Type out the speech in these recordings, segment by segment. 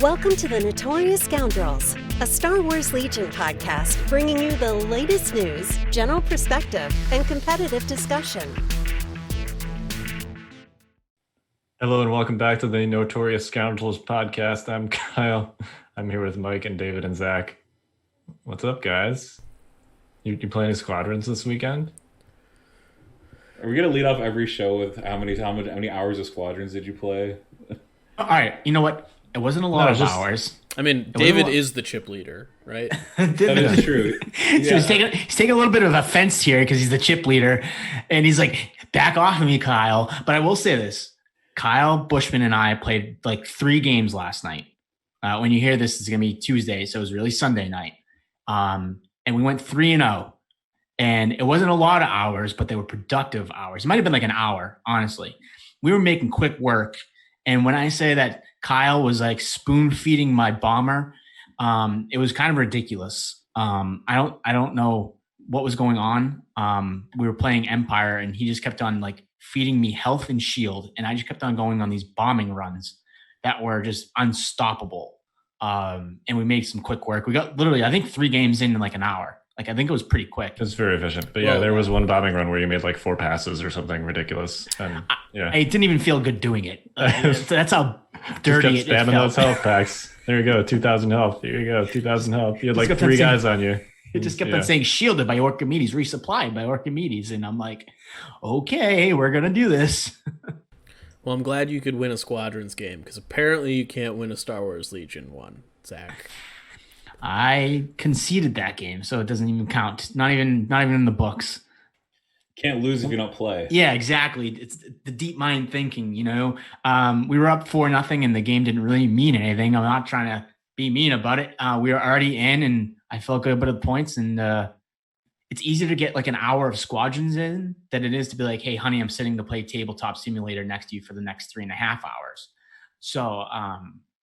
Welcome to the Notorious Scoundrels, a Star Wars Legion podcast bringing you the latest news, general perspective, and competitive discussion. Hello and welcome back to the Notorious Scoundrels podcast. I'm Kyle. I'm here with Mike and David and Zach. What's up, guys? You playing Squadrons this weekend? Are we gonna lead off every show with how many hours of Squadrons did you play? All right, you know what? It wasn't a lot of hours. I mean, David is the chip leader, right? That is true. So he's taking a little bit of offense here because he's the chip leader, and he's like, "Back off of me, Kyle." But I will say this: Kyle Bushman and I played like 3 games last night. When you hear this, it's gonna be Tuesday, so it was really Sunday night. And we went 3-0, and it wasn't a lot of hours, but they were productive hours. It might have been like an hour, honestly. We were making quick work, and when I say that Kyle was like spoon feeding my bomber, it was kind of ridiculous. I don't know what was going on. We were playing Empire, and he just kept on like feeding me health and shield, and I just kept on going on these bombing runs that were just unstoppable. And we made some quick work. We got literally, I think, 3 games in like an hour. Like, I think it was pretty quick. It was very efficient. But yeah, there was one bombing run where you made like 4 passes or something ridiculous. And it didn't even feel good doing it. That's how dirty it felt. Spamming those health packs. There you go, 2,000 health. Here you go, 2,000 health. You had like 3 guys on you. It just kept on saying shielded by Archimedes, resupplied by Archimedes. And I'm like, okay, we're going to do this. Well, I'm glad you could win a Squadrons game, because apparently you can't win a Star Wars Legion one, Zach. I conceded that game, so it doesn't even count. Not even in the books. Can't lose if you don't play. Yeah, exactly. It's the deep mind thinking, you know. We were up 4-0, and the game didn't really mean anything. I'm not trying to be mean about it. We were already in, and I felt good about the points. And it's easier to get like an hour of Squadrons in than it is to be like, hey, honey, I'm sitting to play Tabletop Simulator next to you for the next 3.5 hours. So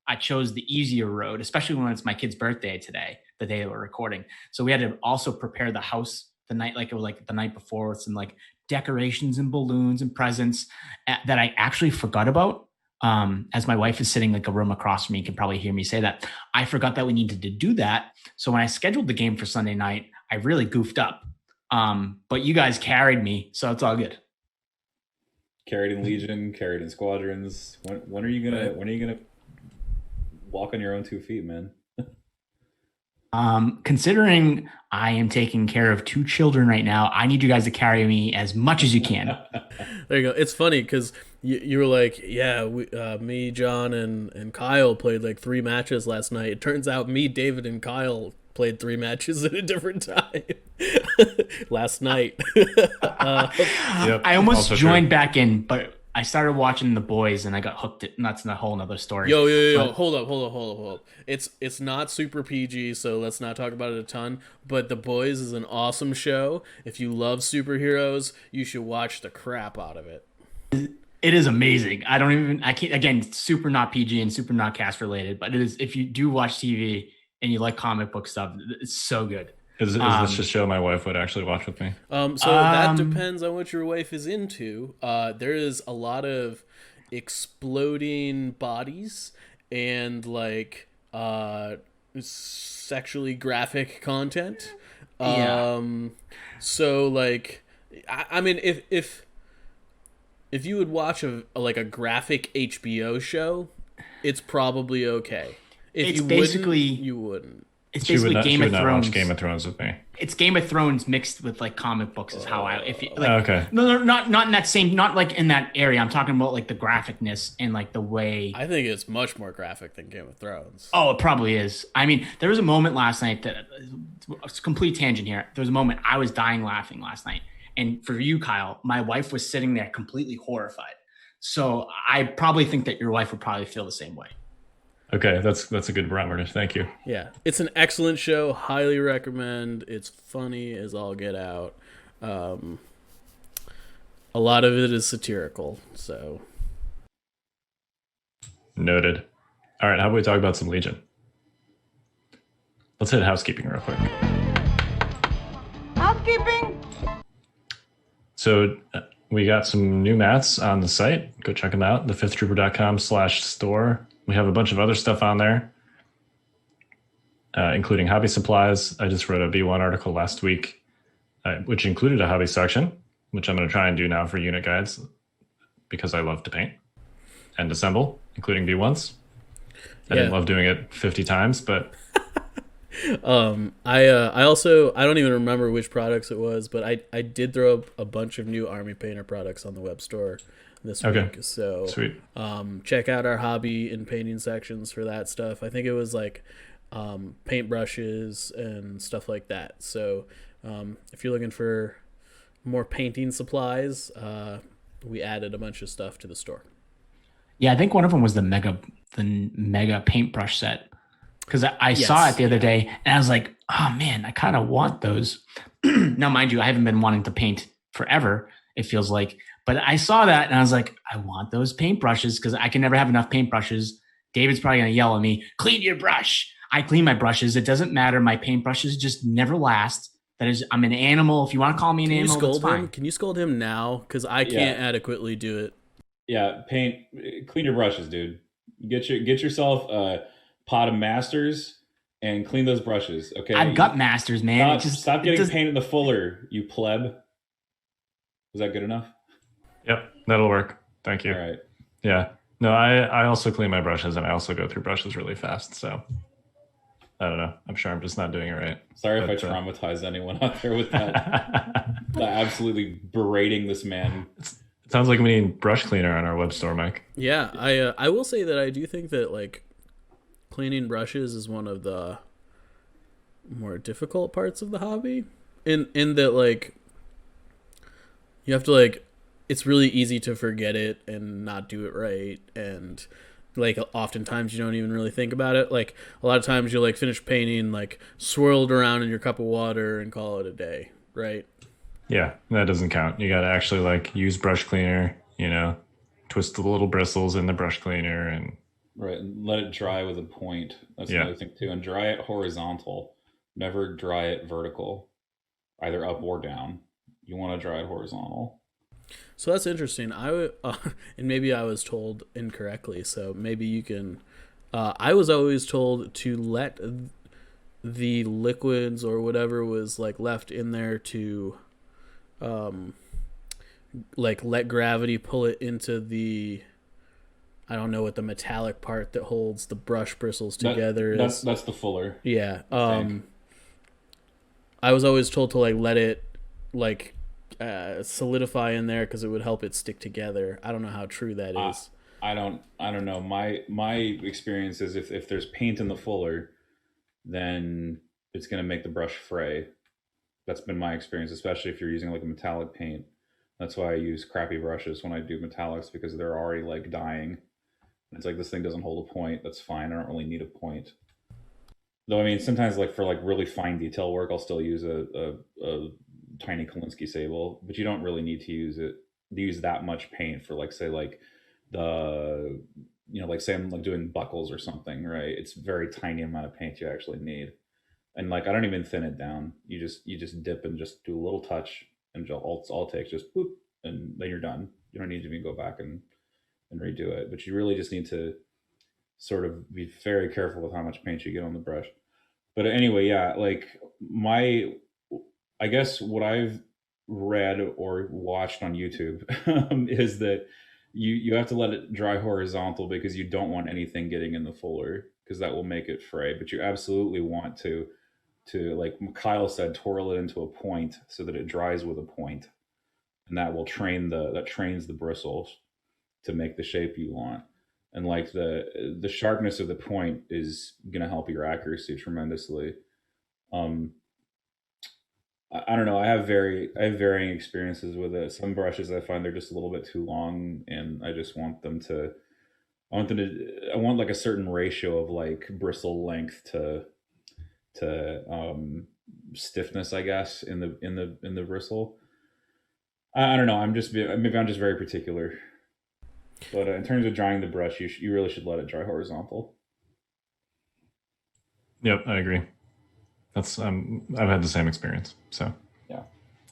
I chose the easier road, especially when it's my kid's birthday today, the day that we're recording. So we had to also prepare the house the night, like it was like the night before, with some like decorations and balloons and presents that I actually forgot about. As my wife is sitting like a room across from me, you can probably hear me say that. I forgot that we needed to do that. So when I scheduled the game for Sunday night, I really goofed up. But you guys carried me, so it's all good. Carried in Legion, carried in Squadrons. When are you gonna walk on your own 2 feet, man? Considering I am taking care of 2 children right now, I need you guys to carry me as much as you can. There you go. It's funny because you were like, yeah, me, John, and Kyle played like 3 matches last night. It turns out me, David, and Kyle played 3 matches at a different time last night. I almost joined back in, but I started watching The Boys and I got hooked. And that's a whole nother story. Yo. Hold up. It's not super PG, so let's not talk about it a ton. But The Boys is an awesome show. If you love superheroes, you should watch the crap out of it. It is amazing. I can't, again, super not PG and super not cast related, but it is, if you do watch TV and you like comic book stuff, it's so good. Is this a show my wife would actually watch with me? That depends on what your wife is into. There is a lot of exploding bodies and like sexually graphic content. So like, I mean, if you would watch a graphic HBO show, it's probably okay. If you wouldn't. It's basically Game of Thrones. Watch Game of Thrones with me. It's Game of Thrones mixed with like comic books is how okay. No, not in that same, not like in that area. I'm talking about like the graphicness and like the way. I think it's much more graphic than Game of Thrones. Oh, it probably is. I mean, there was a moment last night that it's a complete tangent here. There was a moment I was dying laughing last night, and for you, Kyle, my wife was sitting there completely horrified. So I probably think that your wife would probably feel the same way. Okay, that's a good barometer. Thank you. Yeah, it's an excellent show. Highly recommend. It's funny as all get out. A lot of it is satirical. So noted. All right, how about we talk about some Legion? Let's hit housekeeping real quick. Housekeeping. So we got some new mats on the site. Go check them out. thefifthtrooper.com/store. We have a bunch of other stuff on there, including hobby supplies. I just wrote a B1 article last week, which included a hobby section, which I'm going to try and do now for unit guides because I love to paint and assemble, including B1s. I didn't love doing it 50 times, but I also, I don't even remember which products it was, but I did throw up a bunch of new Army Painter products on the web store this week. So sweet. Check out our hobby and painting sections for that stuff. I think it was like paint brushes and stuff like that. So if you're looking for more painting supplies, we added a bunch of stuff to the store. Yeah, I think one of them was the mega paintbrush set. Because I saw it the other day, and I was like, oh, man, I kind of want those. Now, mind you, I haven't been wanting to paint forever, it feels like. But I saw that, and I was like, I want those paintbrushes because I can never have enough paintbrushes. David's probably going to yell at me, clean your brush. I clean my brushes. It doesn't matter. My paintbrushes just never last. That is, I'm an animal. If you want to call me an animal, that's fine. Can you scold him now? Because I can't adequately do it. Yeah, clean your brushes, dude. Get yourself a pot of masters and clean those brushes. Okay, I've got masters, man. Stop getting paint in the fuller, you pleb. Was that good enough? Yep, that'll work. Thank you. All right. Yeah. No, I also clean my brushes, and I also go through brushes really fast. So I don't know. I'm sure I'm just not doing it right. Sorry if I traumatized anyone out there with that. Absolutely berating this man. It sounds like we need brush cleaner on our web store, Mike. Yeah, I will say that I do think that like cleaning brushes is one of the more difficult parts of the hobby. In that like you have to like, it's really easy to forget it and not do it right, and like oftentimes you don't even really think about it. Like a lot of times you like finish painting, like swirled around in your cup of water and call it a day, right? Yeah, that doesn't count. You got to actually like use brush cleaner, twist the little bristles in the brush cleaner and right, and let it dry with a point. That's another thing too. And dry it horizontal. Never dry it vertical, either up or down. You want to dry it horizontal. So that's interesting. And maybe I was told incorrectly. So maybe you can. I was always told to let the liquids or whatever was like left in there to, like let gravity pull it into the. I don't know what the metallic part that holds the brush bristles together is. That's the fuller. Yeah. I was always told to like let it like solidify in there because it would help it stick together. I don't know how true that is. I don't know. My experience is if there's paint in the fuller, then it's going to make the brush fray. That's been my experience, especially if you're using like a metallic paint. That's why I use crappy brushes when I do metallics, because they're already like dying. It's like, this thing doesn't hold a point. That's fine. I don't really need a point. Though, I mean, sometimes like for like really fine detail work, I'll still use a tiny Kolinsky sable, but you don't really need to use that much paint for like, say like the, like say I'm like doing buckles or something, right? It's very tiny amount of paint you actually need. And like, I don't even thin it down. You just dip and just do a little touch, and all it takes just boop, and then you're done. You don't need to even go back and redo it, but you really just need to sort of be very careful with how much paint you get on the brush. But anyway, yeah, like I guess what I've read or watched on YouTube is that you have to let it dry horizontal because you don't want anything getting in the fuller, because that will make it fray. But you absolutely want to like Kyle said, twirl it into a point so that it dries with a point, and that will trains the bristles to make the shape you want. And like the sharpness of the point is going to help your accuracy tremendously. I don't know. I have varying experiences with it. Some brushes I find they're just a little bit too long, and I just want them to. I want like a certain ratio of like bristle length to stiffness, I guess, in the bristle. I don't know. Maybe I'm just very particular. But in terms of drying the brush, you really should let it dry horizontal. Yep, I agree. That's I've had the same experience. So yeah.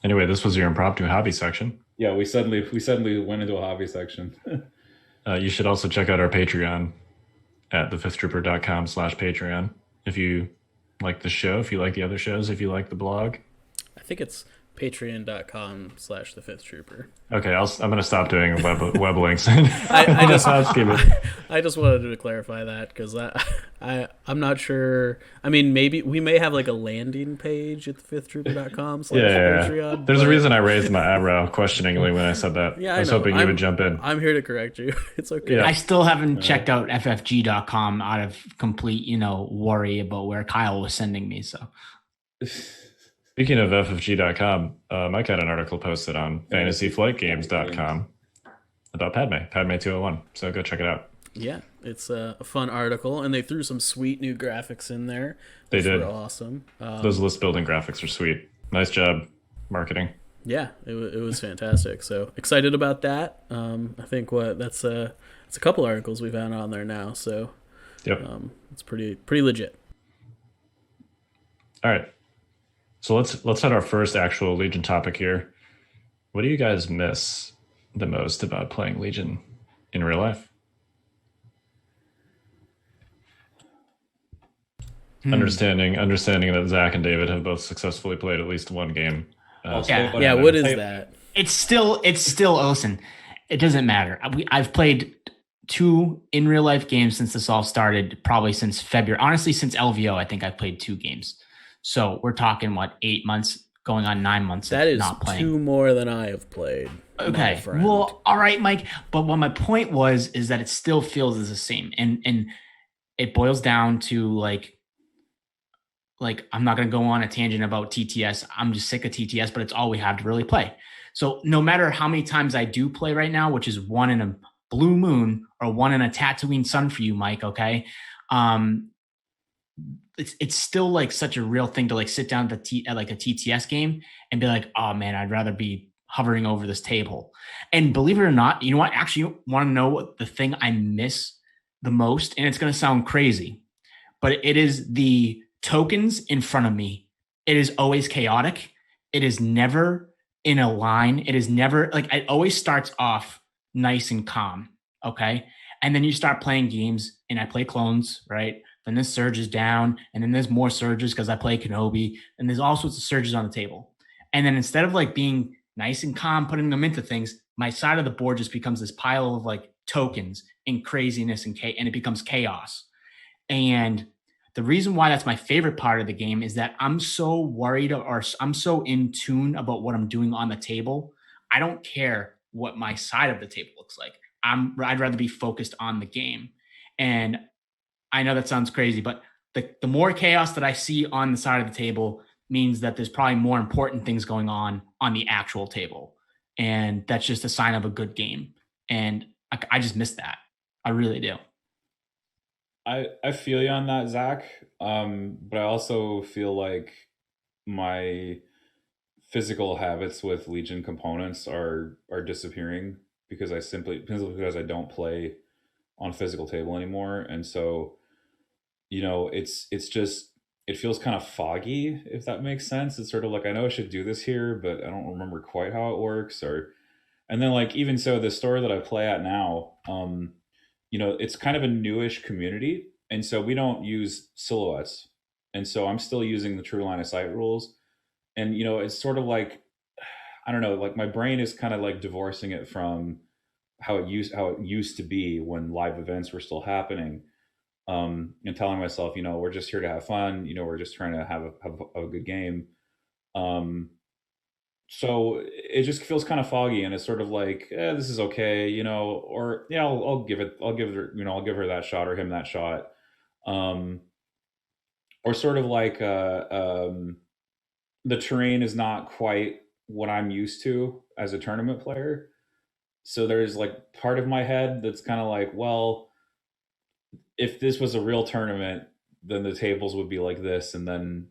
Anyway, this was your impromptu hobby section. Yeah, we suddenly went into a hobby section. You should also check out our Patreon. at thefifthtrooper.com/Patreon. If you like the show, if you like the other shows, if you like the blog. I think it's patreon.com/thefifthtrooper. Okay, I'm going to stop doing web links. I just housekeeping. I just wanted to clarify that because I'm not sure. I mean, maybe we may have like a landing page at thefifthtrooper.com/Patreon. There's a reason I raised my eyebrow questioningly when I said that. Yeah, I was hoping you would jump in. I'm here to correct you. It's okay. Yeah. I still haven't checked out ffg.com out of complete, worry about where Kyle was sending me. So, Speaking of ffg.com, Mike had an article posted on fantasyflightgames.com about Padme 201. So go check it out. Yeah, it's a fun article, and they threw some sweet new graphics in there. They did. Were awesome. Those list building graphics are sweet. Nice job marketing. Yeah, it was fantastic. So excited about that. I think it's a couple articles we've had on there now. So yep. It's pretty legit. All right. So let's hit our first actual Legion topic here. What do you guys miss the most about playing Legion in real life? Understanding that Zach and David have both successfully played at least one game. What is that? It's still Osen. It doesn't matter. I've played 2 in real life games since this all started, probably since February. Honestly, since LVO, I think I've played 2 games. So we're talking 8 months, going on 9 months. That is not playing. 2 more than I have played. Okay. Well, all right, Mike. But what my point is that it still feels as the same, and it boils down to like I'm not going to go on a tangent about TTS. I'm just sick of TTS, but it's all we have to really play. So no matter how many times I do play right now, which is 1 in a blue moon or 1 in a Tatooine sun for you, Mike. Okay. It's still like such a real thing to like sit down at like a TTS game and be like, oh man, I'd rather be hovering over this table. And believe it or not, you know what? Actually, you want to know what the thing I miss the most? And it's going to sound crazy, but it is the tokens in front of me. It is always chaotic. It is never in a line. It is never like, it always starts off nice and calm. Okay. And then you start playing games, and I play clones, right? Then this surge is down, and then there's more surges because I play Kenobi, and there's all sorts of surges on the table. And then instead of like being nice and calm, putting them into things, my side of the board just becomes this pile of like tokens and craziness and it becomes chaos. And the reason why that's my favorite part of the game is that I'm so worried, or I'm so in tune about what I'm doing on the table. I don't care what my side of the table looks like. I'd rather be focused on the game. And I know that sounds crazy, but the more chaos that I see on the side of the table means that there's probably more important things going on the actual table. And that's just a sign of a good game. And I just miss that. I really do. I feel you on that, Zach. But I also feel like my physical habits with Legion components are disappearing because because I don't play on physical table anymore. And so, it feels kind of foggy, if that makes sense. It's sort of like, I know I should do this here, but I don't remember quite how it works. And then like, even so, the store that I play at now, it's kind of a newish community. And so we don't use silhouettes. And so I'm still using the true line of sight rules. And, it's sort of like, I don't know, like my brain is kind of like divorcing it from how it used to be when live events were still happening. And telling myself, we're just here to have fun. We're just trying to have a good game. So it just feels kind of foggy, and it's sort of like, this is okay, or yeah, I'll give her that shot or him that shot. Or sort of like, the terrain is not quite what I'm used to as a tournament player. So there's like part of my head that's kind of like, well, if this was a real tournament, then the tables would be like this, and then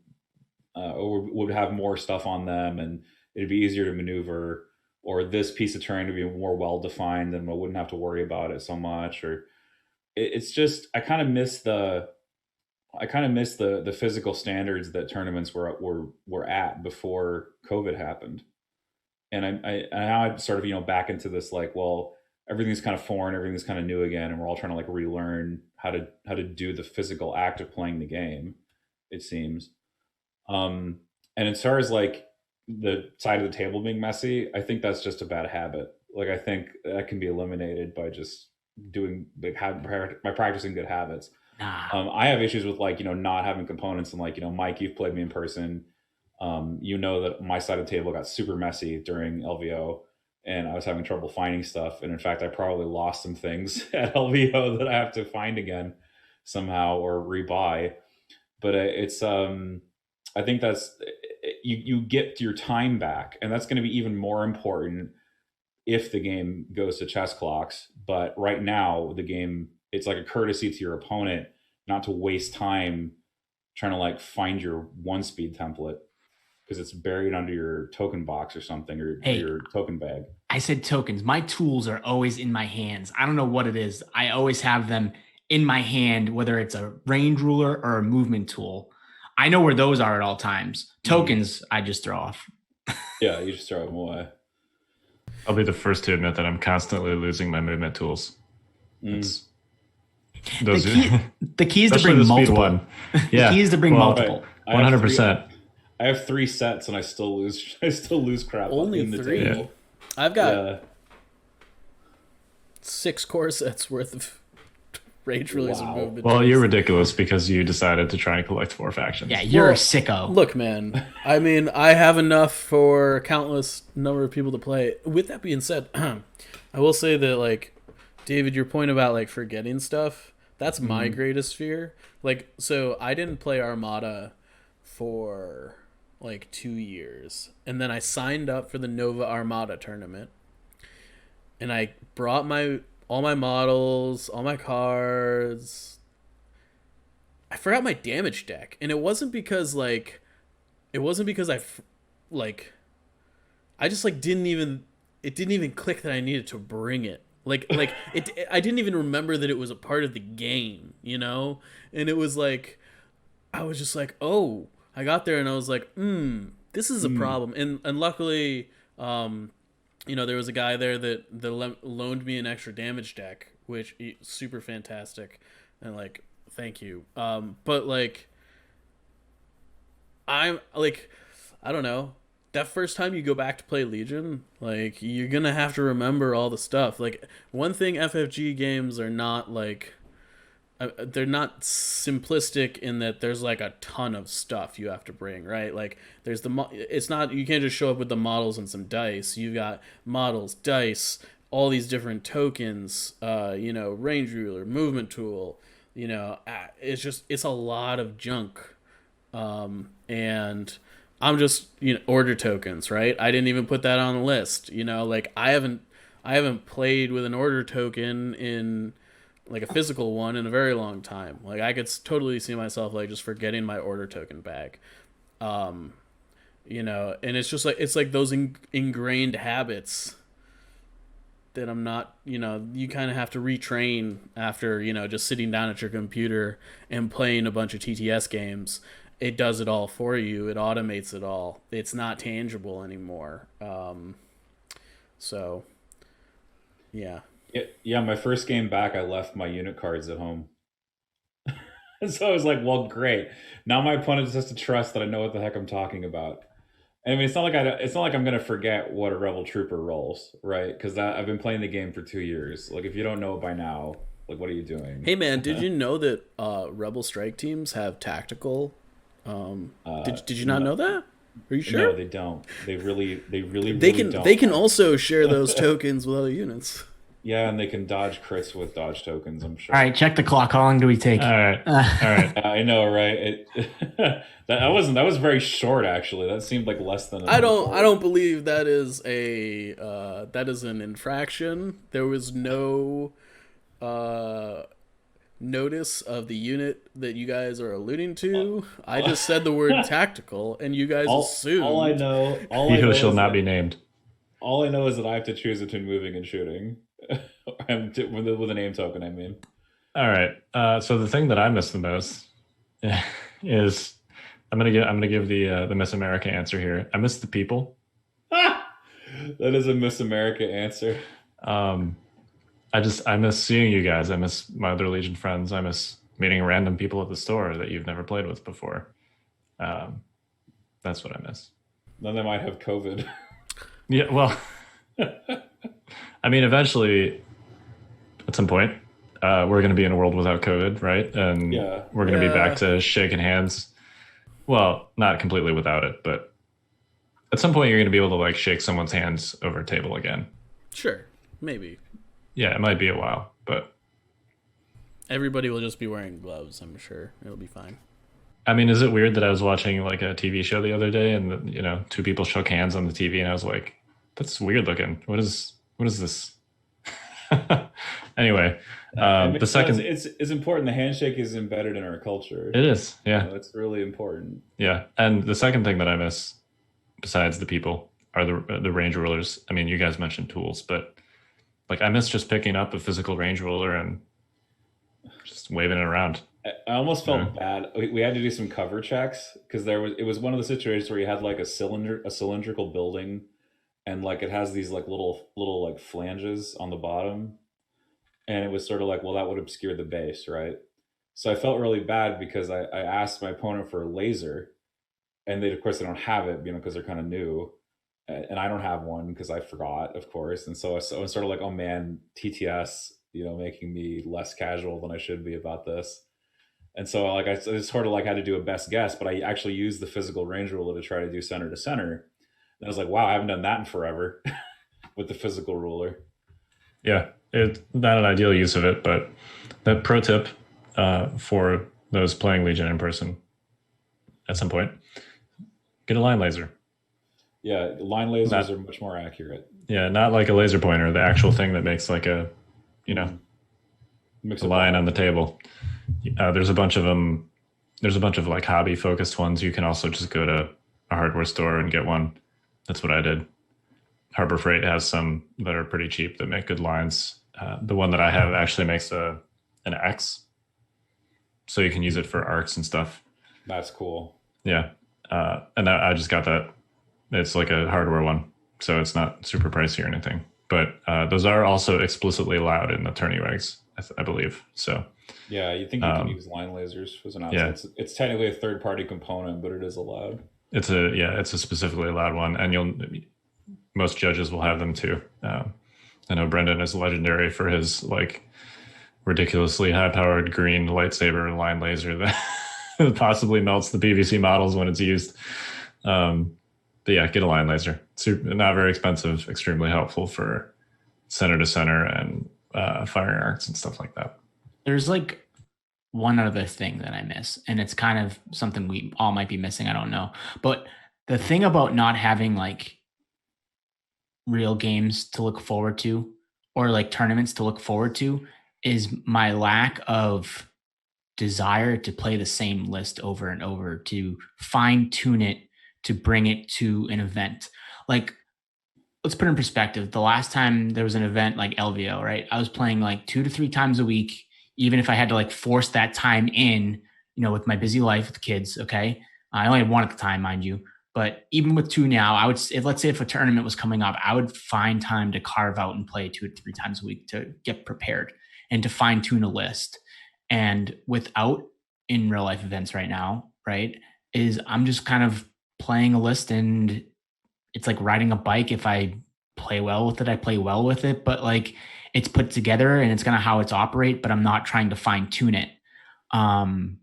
would have more stuff on them, and it'd be easier to maneuver, or this piece of terrain would be more well-defined and I wouldn't have to worry about it so much. Or it's just, I kind of miss the physical standards that tournaments were at before COVID happened. And I now I'm sort of, back into this, like, well, everything's kind of foreign, everything's kind of new again, and we're all trying to like relearn how to do the physical act of playing the game, it seems. And as far as like the side of the table being messy, I think that's just a bad habit. Like I think that can be eliminated by just doing by practicing good habits. I have issues with like, not having components, and like, Mike, you've played me in person. That my side of the table got super messy during LVO, and I was having trouble finding stuff. And in fact, I probably lost some things at LVO that I have to find again somehow or rebuy. But I think that's, you get your time back, and that's going to be even more important if the game goes to chess clocks. But right now, the game, it's like a courtesy to your opponent not to waste time trying to like find your 1-speed template, because it's buried under your token box or something, or your token bag. I said tokens. My tools are always in my hands. I don't know what it is. I always have them in my hand, whether it's a range ruler or a movement tool. I know where those are at all times. Tokens, I just throw off. Yeah, you just throw them away. I'll be the first to admit that I'm constantly losing my movement tools. The key is to bring multiple. One. Yeah. The key is to bring multiple. 100%. I have 3 sets and I still lose crap. Only in the 3. table. I've got 6 core sets worth of rage release and movement. Well, you're ridiculous because you decided to try and collect 4 factions. Yeah, you're a sicko. Look, man. I mean, I have enough for a countless number of people to play. With that being said, I will say that, like, David, your point about like forgetting stuff, that's my greatest fear. Like, so I didn't play Armada for like 2 years, and then I signed up for the Nova Armada tournament, and I brought all my models, all my cards. I forgot my damage deck, and it wasn't because I just like didn't even click that I needed to bring it. Like I didn't even remember that it was a part of the game, and it was like, I was just like, oh, I got there and I was like, this is a problem. And luckily, there was a guy there that loaned me an extra damage deck, which super fantastic, and like, thank you. But like, I'm like, I don't know. That first time you go back to play Legion, like, you're gonna have to remember all the stuff. Like, one thing FFG games are not like, they're not simplistic in that there's like a ton of stuff you have to bring, right? Like, there's it's not, you can't just show up with the models and some dice. You've got models, dice, all these different tokens, range ruler, movement tool, it's a lot of junk. And I'm just, order tokens, right? I didn't even put that on the list. Like, I haven't played with an order token in like a physical one in a very long time. Like, I could totally see myself like just forgetting my order token bag. And it's just like, it's like those ingrained habits that I'm not, you kind of have to retrain after, just sitting down at your computer and playing a bunch of TTS games. It does it all for you. It automates it all. It's not tangible anymore. So, yeah. Yeah, my first game back, I left my unit cards at home. So I was like, well, great. Now my opponent just has to trust that I know what the heck I'm talking about. I mean, it's not like I'm going to forget what a Rebel Trooper rolls, right? Because I've been playing the game for 2 years. Like, if you don't know it by now, like, what are you doing? Hey, man, did you know that Rebel strike teams have tactical? Did you not know that? Are you sure? No, they don't. They really don't. They can also share those tokens with other units. Yeah, and they can dodge crits with dodge tokens, I'm sure. All right, check the clock. How long do we take? All right. I know, right? That was very short, actually. That seemed like less than. I don't believe that is an infraction. There was no notice of the unit that you guys are alluding to. I just said the word tactical, and you guys assumed. All I know shall not be named. All I know is that I have to choose between moving and shooting. With a name token, I mean. All right. So the thing that I miss the most is I'm gonna give the Miss America answer here. I miss the people. That is a Miss America answer. I miss seeing you guys. I miss my other Legion friends. I miss meeting random people at the store that you've never played with before. Um, that's what I miss. Then they might have COVID. Yeah, well, I mean, eventually, at some point, we're going to be in a world without COVID, right? And Yeah. we're going to be Yeah. back to shaking hands. Well, not completely without it, but at some point, you're going to be able to like shake someone's hands over a table again. Sure, maybe. Yeah, it might be a while, but Everybody will just be wearing gloves, I'm sure. It'll be fine. I mean, is it weird that I was watching like a TV show the other day and two people shook hands on the TV and I was like, that's weird looking. What is this? Anyway, the second it's important. The handshake is embedded in our culture. it is, yeah, It's really important. yeah. And the second thing that I miss, besides the people, are the range rulers. I mean, you guys mentioned tools, but like I miss just picking up a physical range ruler and just waving it around. I almost felt bad. We had to do some cover checks because it was one of the situations where you had like a cylindrical building, and like it has these like little like flanges on the bottom, and it was sort of like, well, that would obscure the base, right? So I felt really bad because I asked my opponent for a laser, and of course they don't have it, because they're kind of new, and I don't have one because I forgot, of course, and so I was sort of like, oh man, TTS, making me less casual than I should be about this. And so like I just sort of like had to do a best guess, but I actually used the physical range ruler to try to do center to center. And I was like, wow, I haven't done that in forever with the physical ruler. Yeah, it's not an ideal use of it, but the pro tip for those playing Legion in person at some point, get a line laser. Yeah, line lasers are much more accurate. Yeah, not like a laser pointer, the actual thing that makes like a, Mix a line on the table. There's a bunch of them. There's a bunch of like hobby focused ones. You can also just go to a hardware store and get one. That's what I did. Harbor Freight has some that are pretty cheap that make good lines. The one that I have actually makes an X, so you can use it for arcs and stuff. That's cool. Yeah, and I just got that. It's like a hardware one, so it's not super pricey or anything. But those are also explicitly allowed in the tourney regs, I believe. So yeah, you think you can use line lasers as an outside? Yeah. It's technically a third-party component, but it is allowed. It's a specifically allowed one, and most judges will have them too. I know Brendan is legendary for his like ridiculously high-powered green lightsaber line laser that possibly melts the PVC models when it's used. But yeah, get a line laser. Not very expensive, extremely helpful for center to center and firing arcs and stuff like that. There's like one other thing that I miss, and it's kind of something we all might be missing. I don't know. But the thing about not having like real games to look forward to or like tournaments to look forward to is my lack of desire to play the same list over and over, to fine tune it, to bring it to an event. Like, let's put it in perspective. The last time there was an event like LVO, right? I was playing like 2 to 3 times a week, even if I had to like force that time in, with my busy life with kids. Okay. I only had one at the time, mind you. But even with 2 now, let's say if a tournament was coming up, I would find time to carve out and play 2 to 3 times a week to get prepared and to fine tune a list. And without in real life events right now, right, is I'm just kind of playing a list, and it's like riding a bike. If I play well with it, I play well with it, but like it's put together and it's kind of how it's operate, but I'm not trying to fine tune it. And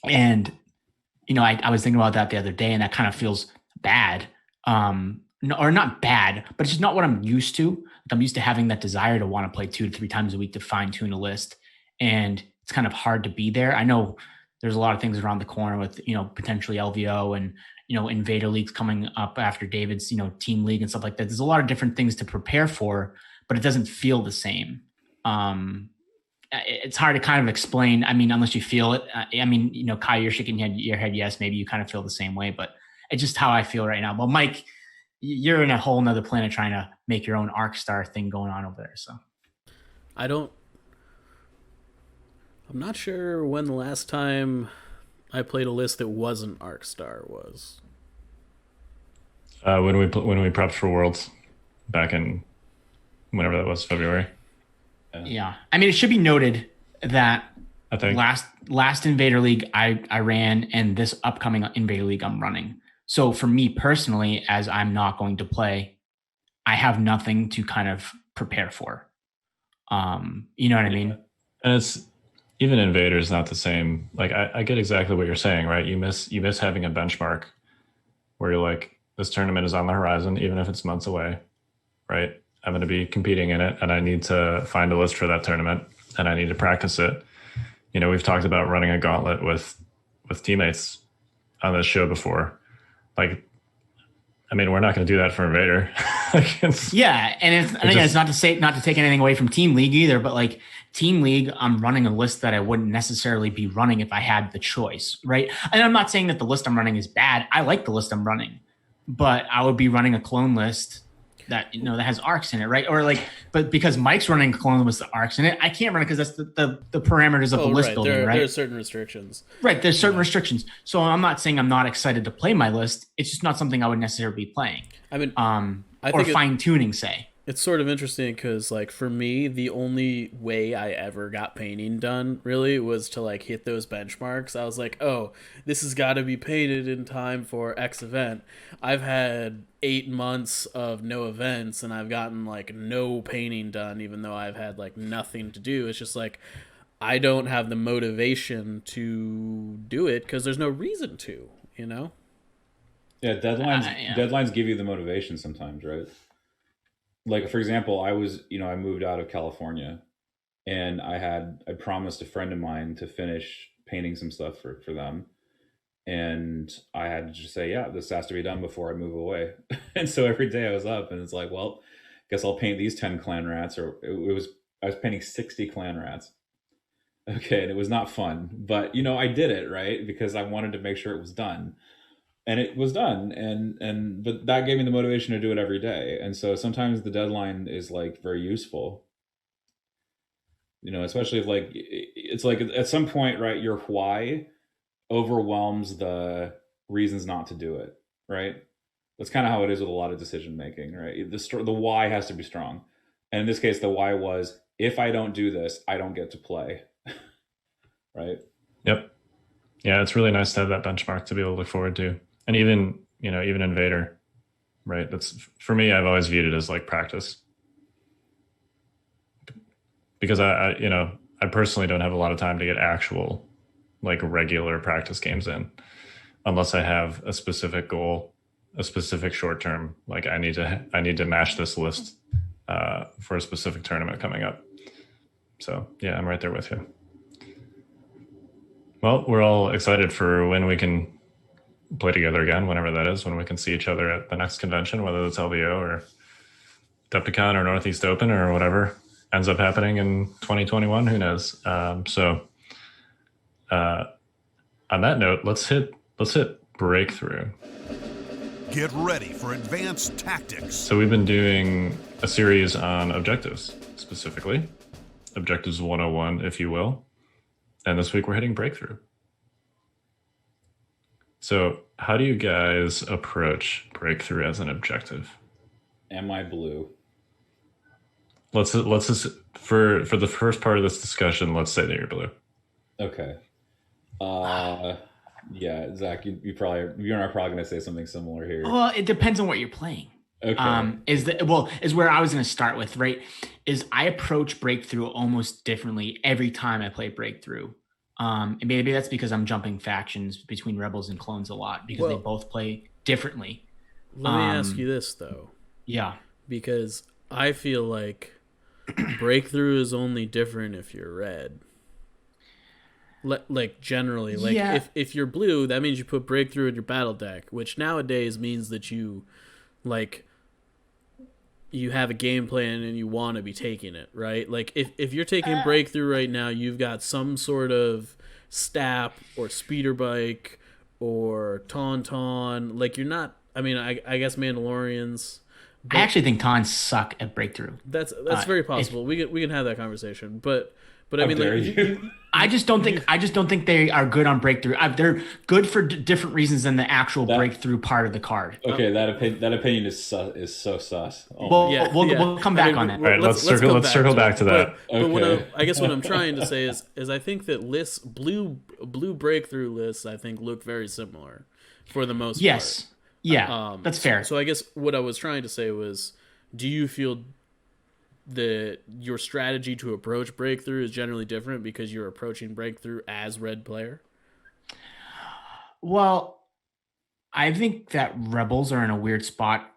I was thinking about that the other day, and that kind of feels bad. Or not bad, but it's just not what I'm used to. Like, I'm used to having that desire to want to play 2 to 3 times a week to fine tune a list. And it's kind of hard to be there. I know there's a lot of things around the corner with, potentially LVO and, Invader Leagues coming up after David's, team league and stuff like that. There's a lot of different things to prepare for, but it doesn't feel the same. It's hard to kind of explain. I mean, unless you feel it. Kai, you're shaking your head. Yes, maybe you kind of feel the same way, but it's just how I feel right now. Well, Mike, you're in a whole nother planet trying to make your own Arc Star thing going on over there. So I'm not sure when the last time I played a list that wasn't Arc Star was. When we prepped for Worlds back in whenever that was, February. Yeah. I mean, it should be noted that I think last Invader League I ran, and this upcoming Invader League I'm running. So for me personally, as I'm not going to play, I have nothing to kind of prepare for. You know what I mean? and it's even Invader's not the same. Like I get exactly what you're saying, right? You miss having a benchmark where you're like, this tournament is on the horizon, even if it's months away, right? I'm going to be competing in it, and I need to find a list for that tournament, and I need to practice it. You know, we've talked about running a gauntlet with teammates on this show before. Like, I mean, we're not going to do that for Invader. Yeah, and it's not to take anything away from Team League either, but like Team League, I'm running a list that I wouldn't necessarily be running if I had the choice, right? And I'm not saying that the list I'm running is bad. I like the list I'm running, but I would be running a clone list that, you know, that has arcs in it, right? Or like, but because Mike's running a clone list with arcs in it, I can't run it because that's the parameters of the list building, right? There are certain restrictions. Right, there's certain restrictions. So I'm not saying I'm not excited to play my list. It's just not something I would necessarily be playing. I mean, or fine tuning, say. It's sort of interesting because, like, for me, the only way I ever got painting done really was to like hit those benchmarks. I was like, oh, this has got to be painted in time for X event. I've had 8 months of no events, and I've gotten like no painting done, even though I've had like nothing to do. It's just like I don't have the motivation to do it because there's no reason to, you know? Yeah, deadlines give you the motivation sometimes, right? Like, for example, I moved out of California, and I promised a friend of mine to finish painting some stuff for them. And I had to just say, yeah, this has to be done before I move away. And so every day I was up, and it's like, well, guess I'll paint these 10 clan rats, or I was painting 60 clan rats. Okay. And it was not fun, but you know, I did it, right? Because I wanted to make sure it was done. And it was done, but that gave me the motivation to do it every day. And so sometimes the deadline is like very useful, you know, especially if like it's like at some point, right, your why overwhelms the reasons not to do it, right? That's kind of how it is with a lot of decision making, right? The why has to be strong, and in this case, the why was, if I don't do this, I don't get to play. Right? Yep. Yeah, it's really nice to have that benchmark to be able to look forward to. And even Invader, right? That's, for me, I've always viewed it as like practice, because I personally don't have a lot of time to get actual like regular practice games in, unless I have a specific goal, a specific short term. Like I need to match this list for a specific tournament coming up. So yeah, I'm right there with you. Well, we're all excited for when we can play together again, whenever that is, when we can see each other at the next convention, whether it's LVO or Depticon or Northeast Open or whatever ends up happening in 2021. Who knows? So on that note, let's hit breakthrough. Get ready for advanced tactics. So we've been doing a series on objectives, specifically objectives 101, if you will. And this week we're hitting breakthrough. So how do you guys approach breakthrough as an objective? Am I blue? Let's just, for the first part of this discussion, let's say that you're blue. Okay. Yeah, Zach, you're not probably gonna say something similar here. Well, it depends on what you're playing. Okay. Is where I was going to start with, right? Is I approach breakthrough almost differently every time I play breakthrough. And maybe that's because I'm jumping factions between rebels and clones a lot, because they both play differently. Let me ask you this though. Yeah. Because I feel like breakthrough is only different if you're red. Like generally, like yeah. if you're blue, that means you put breakthrough in your battle deck, which nowadays means that you have a game plan and you want to be taking it, right? Like if you're taking breakthrough right now, you've got some sort of stap or speeder bike or tauntaun. Like you're not. I mean, I guess Mandalorians. I actually think taunts suck at breakthrough. That's very possible. We can have that conversation, but I How mean, dare like, you? I just don't think they are good on breakthrough. They're good for different reasons than the actual breakthrough part of the card. Okay, that opinion is so sus. Oh Well, we'll come back on that. All right, let's circle back to that. But I guess what I'm trying to say is I think that lists, blue breakthrough lists, I think look very similar for the most part. Yes. Yeah, that's fair. So I guess what I was trying to say was, do you feel that your strategy to approach breakthrough is generally different because you're approaching breakthrough as red player? Well, I think that rebels are in a weird spot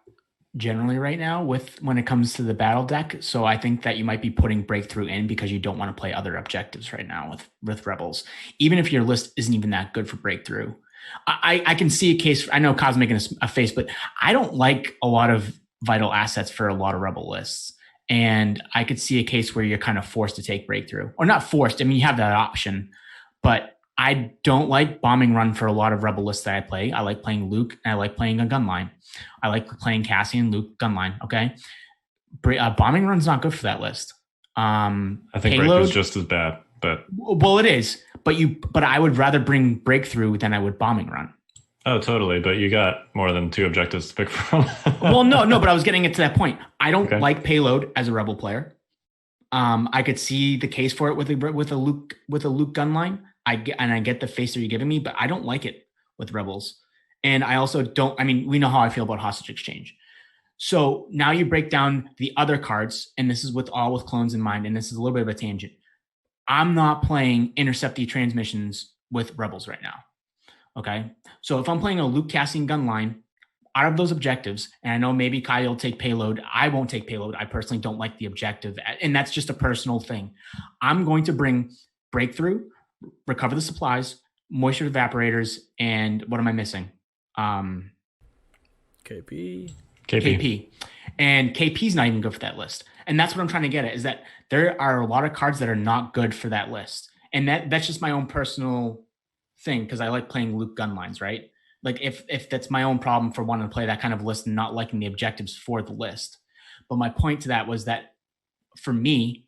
generally right now when it comes to the battle deck. So I think that you might be putting breakthrough in because you don't want to play other objectives right now with rebels, even if your list isn't even that good for breakthrough. I can see a case. I know Kyle's making a face, but I don't like a lot of vital assets for a lot of rebel lists. And I could see a case where you're kind of forced to take breakthrough, or not forced. I mean, you have that option, but I don't like bombing run for a lot of rebel lists that I play. I like playing Luke, and I like playing a gun line. I like playing Cassian, Luke, gun line. Okay. Bombing run's not good for that list. I think breakthrough's just as bad, but it is, but I would rather bring breakthrough than I would bombing run. Oh, totally. But you got more than 2 objectives to pick from. Well, no, but I was getting it to that point. I don't like payload as a rebel player. I could see the case for it with a Luke gun line. I get the face that you're giving me, but I don't like it with rebels. And I also don't. I mean, we know how I feel about hostage exchange. So now you break down the other cards, and this is with clones in mind. And this is a little bit of a tangent. I'm not playing intercept the transmissions with rebels right now. Okay, so if I'm playing a Luke Cassian gun line, out of those objectives, and I know maybe Kyle will take payload, I won't take payload. I personally don't like the objective, and that's just a personal thing. I'm going to bring breakthrough, recover the supplies, moisture evaporators, and what am I missing? KP. And KP's not even good for that list. And that's what I'm trying to get at, is that there are a lot of cards that are not good for that list. And that's just my own personal thing, because I like playing Luke gun lines, right? Like if that's my own problem for wanting to play that kind of list and not liking the objectives for the list. But my point to that was that for me,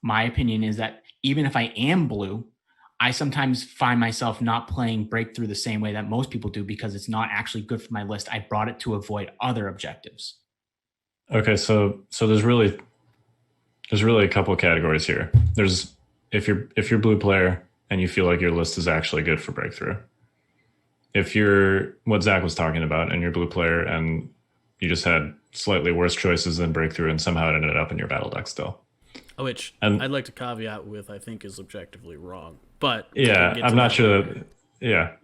my opinion is that even if I am blue, I sometimes find myself not playing breakthrough the same way that most people do because it's not actually good for my list. I brought it to avoid other objectives. Okay, so there's really a couple of categories here. There's if you're blue player and you feel like your list is actually good for breakthrough. If you're what Zach was talking about and you're blue player and you just had slightly worse choices than breakthrough and somehow it ended up in your battle deck still. Which I'd like to caveat with, I think is objectively wrong. But yeah, I'm not sure that.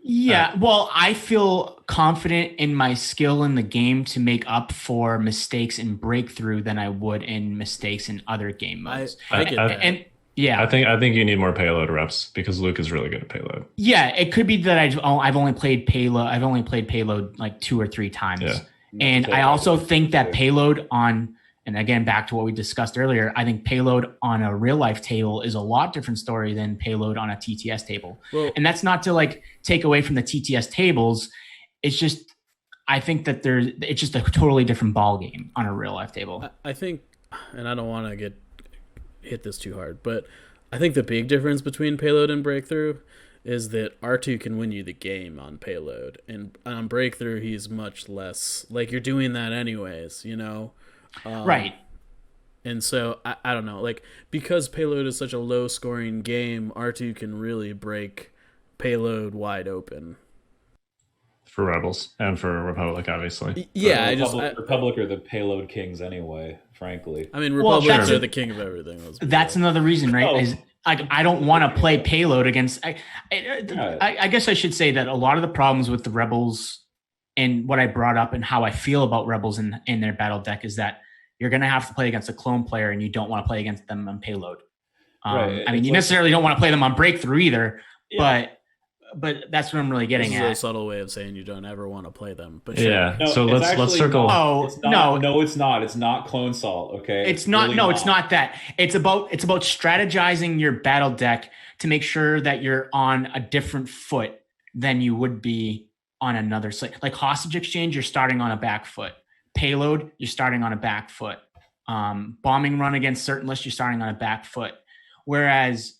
Yeah. Well, I feel confident in my skill in the game to make up for mistakes in breakthrough than I would in mistakes in other game modes. I get that. And yeah, I think you need more payload reps because Luke is really good at payload. Yeah, it could be that I've only played payload like 2 or 3 times. Yeah. And I also think that payload on, and again, back to what we discussed earlier, I think payload on a real life table is a lot different story than payload on a TTS table. Well, and that's not to like take away from the TTS tables. It's just, I think that it's just a totally different ball game on a real life table. I think, and I don't want to hit this too hard, but I think the big difference between payload and breakthrough is that R2 can win you the game on payload, and on breakthrough he's much less, like, you're doing that anyways, you know. Right. And so I don't know, like, because payload is such a low scoring game, R2 can really break payload wide open for Rebels and for Republic, obviously. Yeah, Republic are the payload kings anyway, frankly. I mean, Republicans are the king of everything. That's another reason, right? Is I don't want to play payload against. I guess I should say that a lot of the problems with the Rebels and what I brought up and how I feel about Rebels in their battle deck is that you're going to have to play against a clone player and you don't want to play against them on payload. Right. I mean, you necessarily don't want to play them on breakthrough either, but that's what I'm really getting at. This is a subtle way of saying you don't ever want to play them. But yeah, no, so let's circle. No, it's not. It's not clone salt. Okay, it's not. Really it's not that. It's about strategizing your battle deck to make sure that you're on a different foot than you would be on another side. Like hostage exchange, you're starting on a back foot. Payload, you're starting on a back foot. Bombing run against certain lists, you're starting on a back foot. Whereas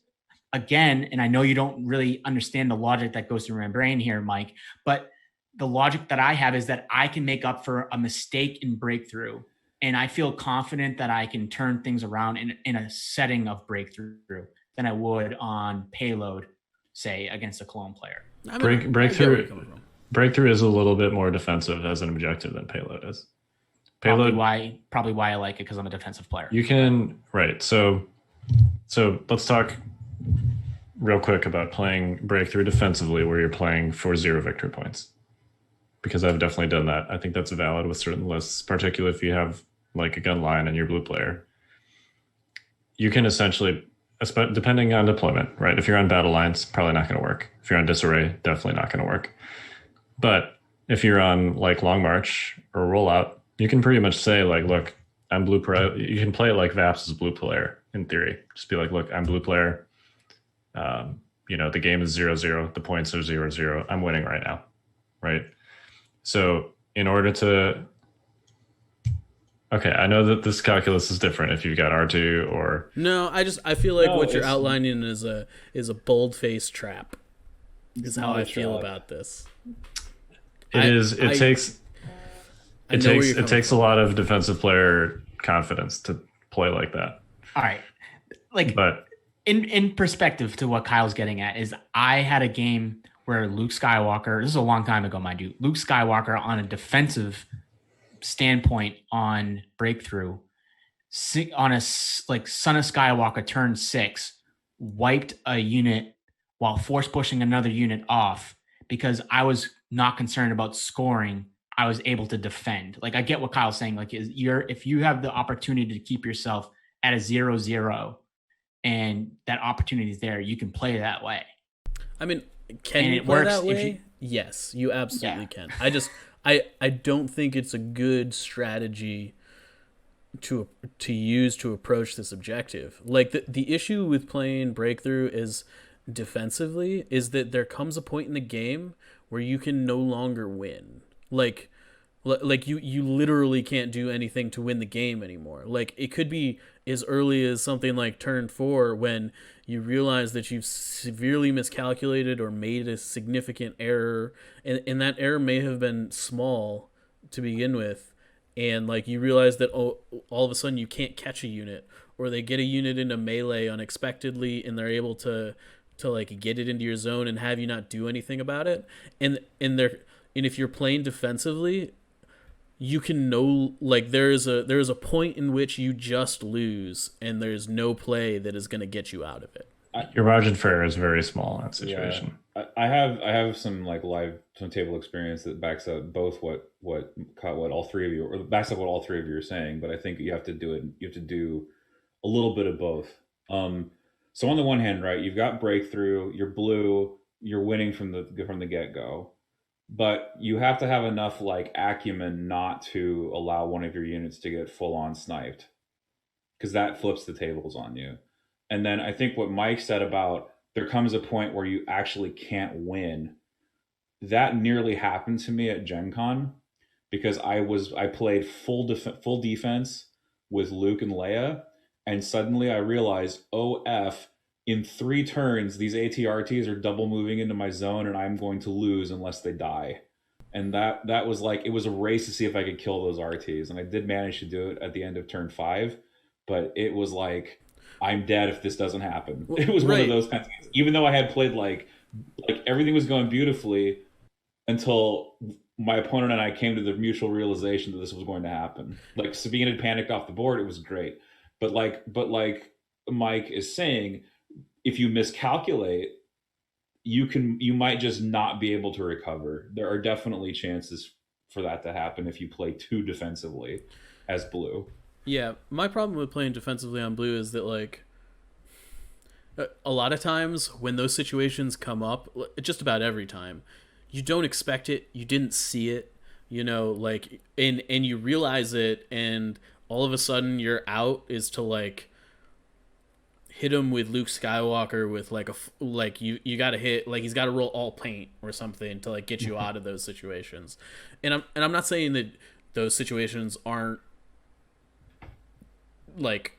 again, and I know you don't really understand the logic that goes through my brain here, Mike, but the logic that I have is that I can make up for a mistake in breakthrough. And I feel confident that I can turn things around in a setting of breakthrough than I would on payload, say, against a clone player. I mean, I get where breakthrough you're coming from. breakthrough is a little bit more defensive as an objective than payload is. Probably Payload, why I like it, because I'm a defensive player. you can, right. So let's talk real quick about playing breakthrough defensively, where you're playing for 0 victory points, because I've definitely done that. I think that's valid with certain lists, particularly if you have like a gun line and you're blue player. You can essentially, depending on deployment, right? If you're on battle lines, probably not going to work. If you're on disarray, definitely not going to work. But if you're on like long march or rollout, you can pretty much say like, look, I'm blue player. You can play it like Vaps is blue player in theory. Just be like, look, I'm blue player. The game is 0-0. The points are 0-0. I'm winning right now, right? So in order to, okay, I know that this calculus is different if you've got R2 or No, I feel like what you're outlining is a bold-faced trap. Is how I feel about this. It takes a lot of defensive player confidence to play like that. All right. But in perspective to what Kyle's getting at is, I had a game where Luke Skywalker, this is a long time ago, mind you, Luke Skywalker on a defensive standpoint on breakthrough, on a like Son of Skywalker turn 6, wiped a unit while force pushing another unit off because I was not concerned about scoring. I was able to defend. Like, I get what Kyle's saying. Like, if you have the opportunity to keep yourself at a 0-0 and that opportunity is there, you can play that way. I mean, can you play that way? Yes, you absolutely can. I don't think it's a good strategy to use to approach this objective. Like, the issue with playing breakthrough is defensively is that there comes a point in the game where you can no longer win. Like you literally can't do anything to win the game anymore. Like, it could be as early as something like turn 4 when you realize that you've severely miscalculated or made a significant error, and that error may have been small to begin with, and like you realize that all of a sudden you can't catch a unit, or they get a unit into melee unexpectedly and they're able to like get it into your zone and have you not do anything about it, and if you're playing defensively, you can know, like, there is a point in which you just lose and there's no play that is going to get you out of it. Your margin for error is very small in that situation. Yeah. I have some like some table experience that backs up both what all three of you, or backs up what all three of you are saying, but I think you have to do it. You have to do a little bit of both. So on the one hand, right, you've got breakthrough, you're blue, you're winning from the get-go. But you have to have enough like acumen not to allow one of your units to get full on sniped, because that flips the tables on you. And then I think what Mike said about there comes a point where you actually can't win, that nearly happened to me at Gen Con, because I played full defense with Luke and Leia, and suddenly I realized, in 3 turns, these ATRTs are double moving into my zone, and I'm going to lose unless they die. And that was like, it was a race to see if I could kill those RTs. And I did manage to do it at the end of turn 5, but it was like, I'm dead if this doesn't happen. It was one of those kinds of things. Even though I had played like everything was going beautifully until my opponent and I came to the mutual realization that this was going to happen. Like, Sabine had panicked off the board. It was great. But like Mike is saying, if you miscalculate, you might just not be able to recover. There are definitely chances for that to happen if you play too defensively as blue. Yeah, my problem with playing defensively on blue is that, like, a lot of times when those situations come up, just about every time, you don't expect it, you didn't see it, like, and you realize it, and all of a sudden your out is to, like, hit him with Luke Skywalker with you got to hit, like, he's got to roll all paint or something to like get you out of those situations. And I'm not saying that those situations aren't like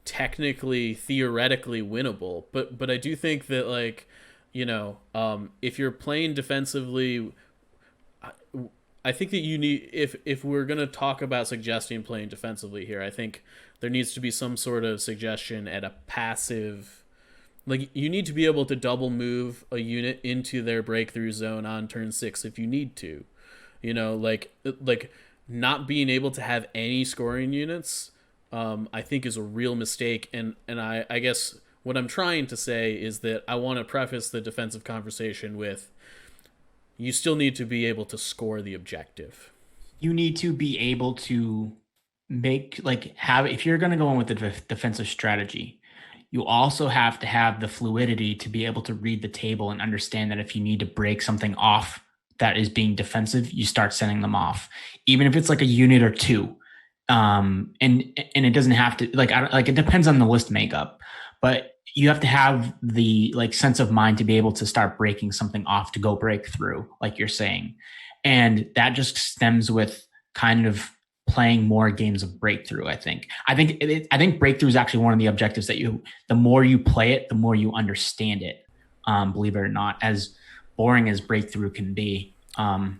technically, theoretically winnable. But I do think that, like, if you're playing defensively, I think that you need, if we're going to talk about suggesting playing defensively here, I think there needs to be some sort of suggestion at a passive, like, you need to be able to double move a unit into their breakthrough zone on turn 6 if you need to. Like not being able to have any scoring units, I think is a real mistake. And I guess what I'm trying to say is that I want to preface the defensive conversation with, you still need to be able to score the objective. You need to be able to if you're going to go in with the defensive strategy, you also have to have the fluidity to be able to read the table and understand that if you need to break something off that is being defensive, you start sending them off, even if it's like a unit or two. And it doesn't have to, it depends on the list makeup, but you have to have the sense of mind to be able to start breaking something off to go break through, like you're saying. And that just stems with kind of playing more games of breakthrough. I think breakthrough is actually one of the objectives that the more you play it, the more you understand it. Believe it or not, as boring as breakthrough can be. I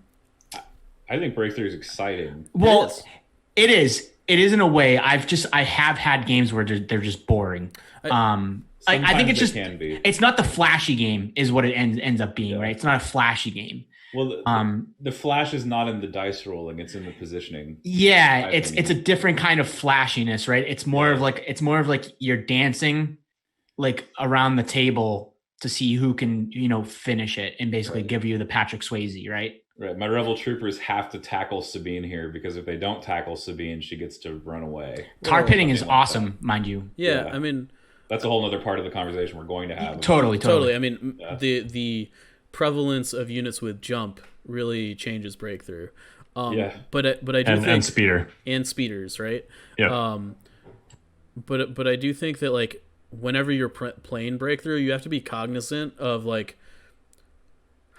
think breakthrough is exciting. Well, it is in a way. I have had games where they're just boring. I think it's just, can be. It's not the flashy game is what it ends up being, right? It's not a flashy game. Well, the flash is not in the dice rolling; it's in the positioning. Yeah, it's a different kind of flashiness, right? It's more of like you're dancing like around the table to see who can finish it and basically give you the Patrick Swayze, right? Right. My Rebel Troopers have to tackle Sabine here because if they don't tackle Sabine, she gets to run away. Tar pitting is awesome, mind you. Yeah, I mean, that's a whole other part of the conversation we're going to have. Totally. I mean, the prevalence of units with jump really changes breakthrough. But I do think, and speeder and speeders, right? Yeah. But I do think that, like, whenever you're playing breakthrough, you have to be cognizant of like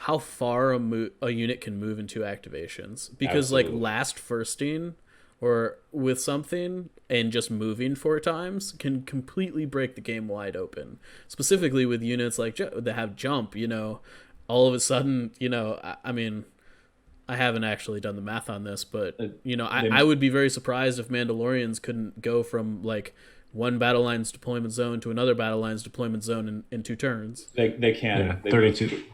how far a unit can move into activations, because Absolutely. Like last firsting or with something and just moving 4 times can completely break the game wide open. Specifically with units like that have jump, all of a sudden, I mean, I haven't actually done the math on this, but I would be very surprised if Mandalorians couldn't go from like one battle line's deployment zone to another battle line's deployment zone in 2 turns. They can. Yeah, 32.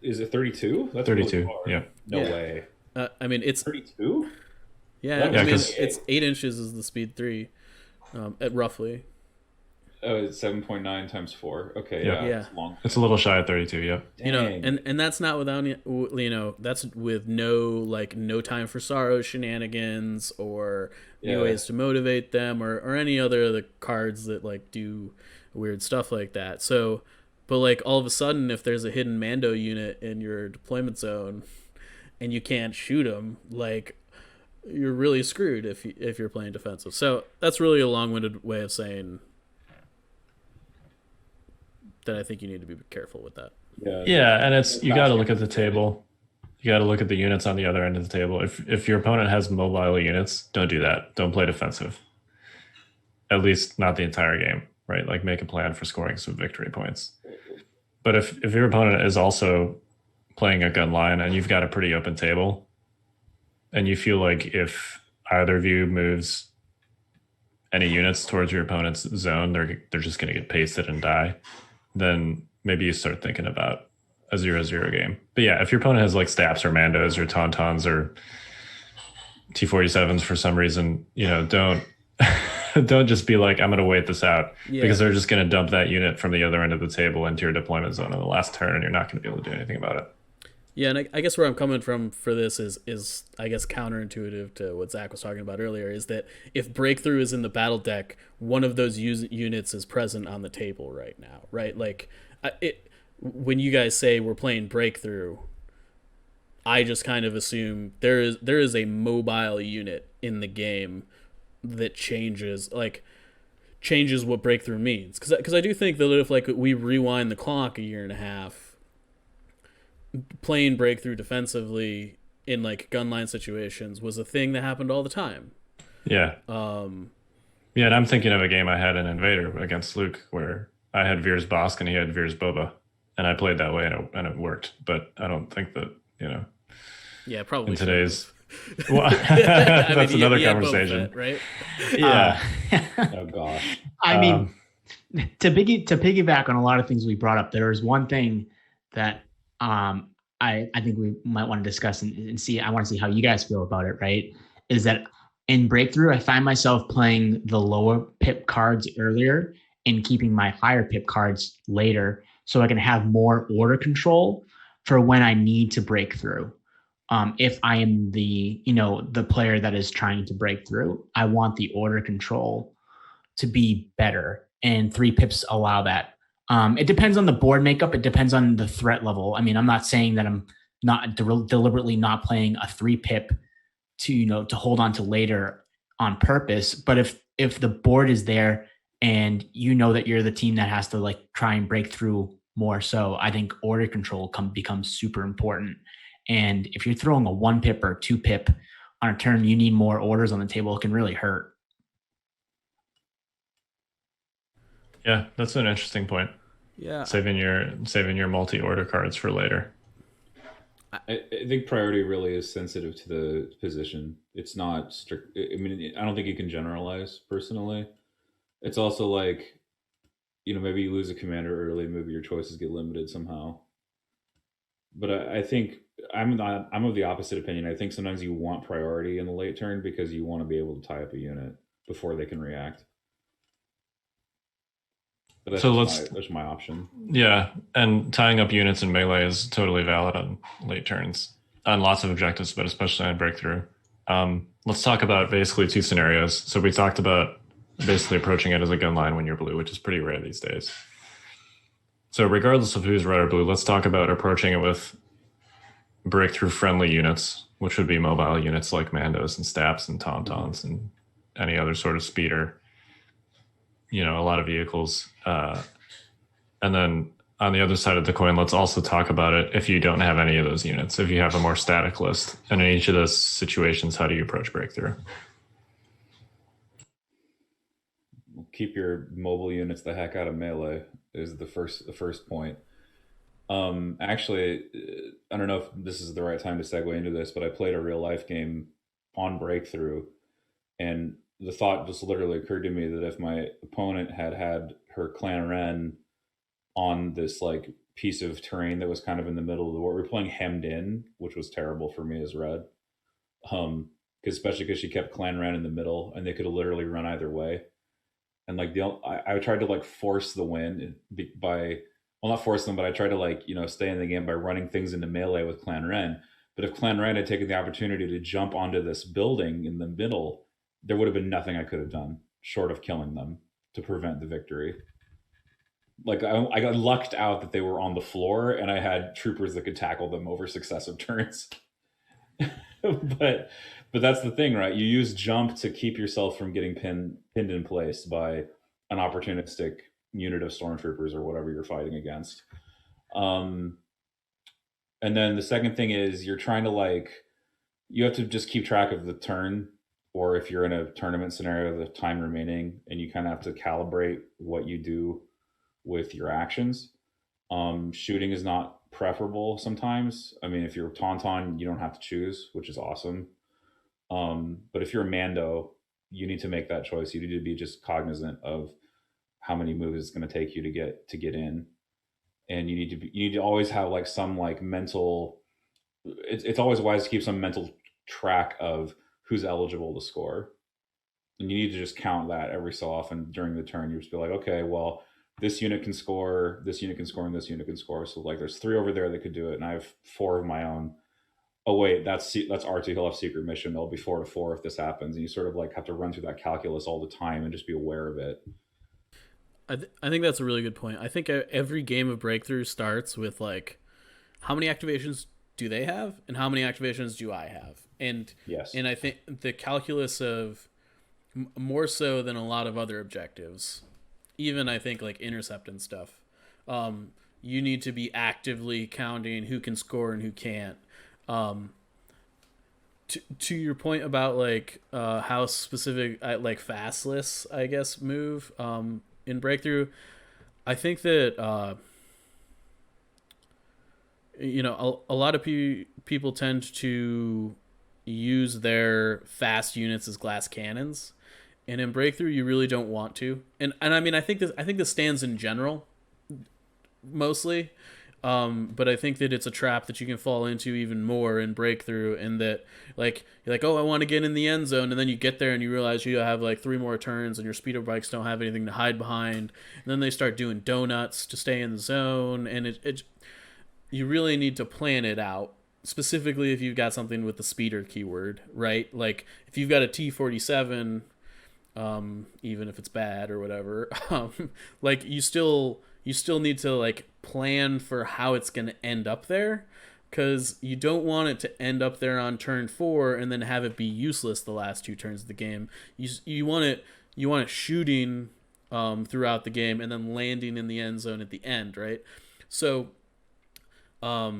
Is it 32? That's 32. Really far. Yeah. No way. I mean, it's 32. Yeah, I mean, it's 8 inches is the speed 3, at roughly. Oh, it's 7.9 times 4. Okay, yeah. It's long. It's a little shy of 32. Yeah. Dang. And that's not without that's with no time for sorrow shenanigans or new ways to motivate them or any other of the cards that like do weird stuff like that. So, but like all of a sudden, if there's a hidden Mando unit in your deployment zone and you can't shoot them, like, you're really screwed if you're playing defensive. So that's really a long-winded way of saying that I think you need to be careful with that. Yeah, and you got to look at the table. You got to look at the units on the other end of the table. If your opponent has mobile units, don't do that. Don't play defensive. At least not the entire game, right? Like, make a plan for scoring some victory points. But if your opponent is also playing a gun line and you've got a pretty open table, and you feel like if either of you moves any units towards your opponent's zone, they're just going to get pasted and die, then maybe you start thinking about a 0-0 game. But yeah, if your opponent has like Staps or Mandos or Tauntauns or T-47s for some reason, don't don't just be like, I'm going to wait this out, because they're just going to dump that unit from the other end of the table into your deployment zone on the last turn, and you're not going to be able to do anything about it. Yeah, and I guess where I'm coming from for this is I guess counterintuitive to what Zach was talking about earlier, is that if breakthrough is in the battle deck, one of those units is present on the table right now, right? Like, when you guys say we're playing breakthrough, I just kind of assume there is a mobile unit in the game that changes what breakthrough means. Because I do think that if like we rewind the clock a year and a half, playing breakthrough defensively in like gunline situations was a thing that happened all the time. Yeah. Yeah, and I'm thinking of a game I had in Invader against Luke where I had Veer's Bosk and he had Veer's Boba, and I played that way and it worked. But I don't think that, Yeah, probably in shouldn't today's have. well, I that's mean, another he had Boba conversation. Fett, right? Yeah. Oh gosh. I mean, to piggyback on a lot of things we brought up, there is one thing that I think we might want to discuss and see. I want to see how you guys feel about it. Right? Is that in Breakthrough, I find myself playing the lower pip cards earlier and keeping my higher pip cards later, so I can have more order control for when I need to break through. If I am the player that is trying to break through, I want the order control to be better, and 3 pips allow that. It depends on the board makeup. It depends on the threat level. I mean, I'm not saying that I'm not deliberately not playing a 3 pip to hold on to later on purpose. But if the board is there and you know that you're the team that has to like try and break through more, so I think order control becomes super important. And if you're throwing a 1 pip or 2 pip on a turn, you need more orders on the table. It can really hurt. Yeah, that's an interesting point. Yeah. Saving your multi-order cards for later. I think priority really is sensitive to the position. It's not strict. I mean, I don't think you can generalize personally. It's also like, maybe you lose a commander early, maybe your choices get limited somehow. But I think I'm of the opposite opinion. I think sometimes you want priority in the late turn because you want to be able to tie up a unit before they can react. But that's my option. Yeah, and tying up units in melee is totally valid on late turns on lots of objectives, but especially on breakthrough. Let's talk about basically 2 scenarios. So we talked about basically approaching it as a gun line when you're blue, which is pretty rare these days. So regardless of who's red or blue, let's talk about approaching it with breakthrough friendly units, which would be mobile units like Mandos and Staps and Tauntauns and any other sort of speeder. A lot of vehicles. And then on the other side of the coin, let's also talk about it if you don't have any of those units, if you have a more static list. And in each of those situations, how do you approach breakthrough? Keep your mobile units the heck out of melee is the first point. Actually, I don't know if this is the right time to segue into this, but I played a real life game on breakthrough, and the thought just literally occurred to me that if my opponent had her Clan Ren on this like piece of terrain that was kind of in the middle of the war, we were playing hemmed in, which was terrible for me as red. Especially because she kept Clan Ren in the middle, and they could have literally run either way. And like I tried to like force the win by, well, not force them, but I tried to stay in the game by running things into melee with Clan Ren. But if Clan Ren had taken the opportunity to jump onto this building in the middle, there would have been nothing I could have done short of killing them to prevent the victory. Like I got lucked out that they were on the floor, and I had troopers that could tackle them over successive turns. but that's the thing, right? You use jump to keep yourself from getting pinned in place by an opportunistic unit of stormtroopers or whatever you're fighting against. And then the second thing is you're trying to you have to just keep track of the turn, or if you're in a tournament scenario, the time remaining, and you kind of have to calibrate what you do with your actions. Shooting is not preferable sometimes. I mean, if you're Tauntaun, you don't have to choose, which is awesome. But if you're a Mando, you need to make that choice. You need to be just cognizant of how many moves it's going to take you to get in, and you need to always have some mental. It's always wise to keep some mental track of who's eligible to score, and you need to just count that every so often during the turn. You just be like, okay, well, this unit can score, this unit can score, and this unit can score. So there's 3 over there that could do it, and I have 4 of my own. Oh wait, that's R2. He'll have secret mission. There'll be 4 to 4 if this happens, and you sort of have to run through that calculus all the time and just be aware of it. I think that's a really good point. I think every game of Breakthrough starts with how many activations do they have, and how many activations do I have? And yes, and I think the calculus of more so than a lot of other objectives, even I think intercept and stuff, you need to be actively counting who can score and who can't, to your point about like how specific like fast lists, I guess, move in Breakthrough, I think that a lot of people tend to use their fast units as glass cannons, and in Breakthrough you really don't want to. And I mean, I think this stands in general mostly. But I think that it's a trap that you can fall into even more in Breakthrough, and that like you're like, oh, I want to get in the end zone, and then you get there and you realize you have like 3 more turns and your speeder bikes don't have anything to hide behind, and then they start doing donuts to stay in the zone, and it you really need to plan it out, specifically if you've got something with the speeder keyword, right? Like if you've got a T47, even if it's bad or whatever, like you still need to like plan for how it's going to end up there, because you don't want it to end up there on turn 4 and then have it be useless the last 2 turns of the game. You want it shooting throughout the game and then landing in the end zone at the end, right? So for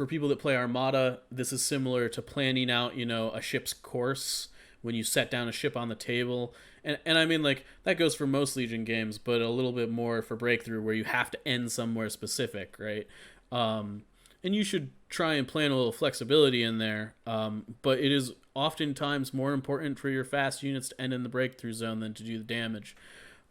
people that play Armada, this is similar to planning out a ship's course when you set down a ship on the table. And I mean, like, that goes for most Legion games, but a little bit more for Breakthrough, where you have to end somewhere specific, right? And you should try and plan a little flexibility in there, but it is oftentimes more important for your fast units to end in the Breakthrough zone than to do the damage.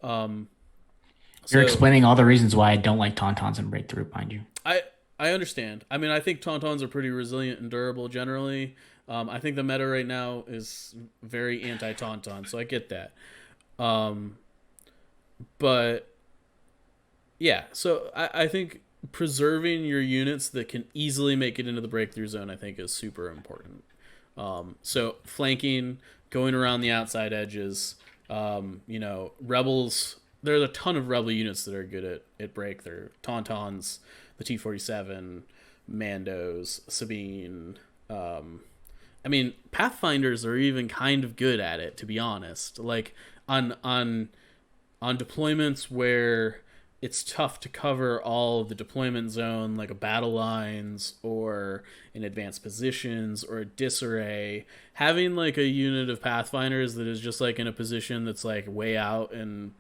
You're explaining all the reasons why I don't like Tauntauns in Breakthrough, mind you. I understand. I mean, I think Tauntauns are pretty resilient and durable generally. I think the meta right now is very anti-Tauntaun, so I get that. But yeah, so I think preserving your units that can easily make it into the Breakthrough zone, I think, is super important. So flanking, going around the outside edges, Rebels, there's a ton of Rebel units that are good at Breakthrough. Tauntauns, the T-47, Mandos, Sabine. I mean, Pathfinders are even kind of good at it, to be honest. Like on deployments where it's tough to cover all of the deployment zone, like a battle lines or in advanced positions or a disarray, having like a unit of Pathfinders that is just like in a position that's like way out and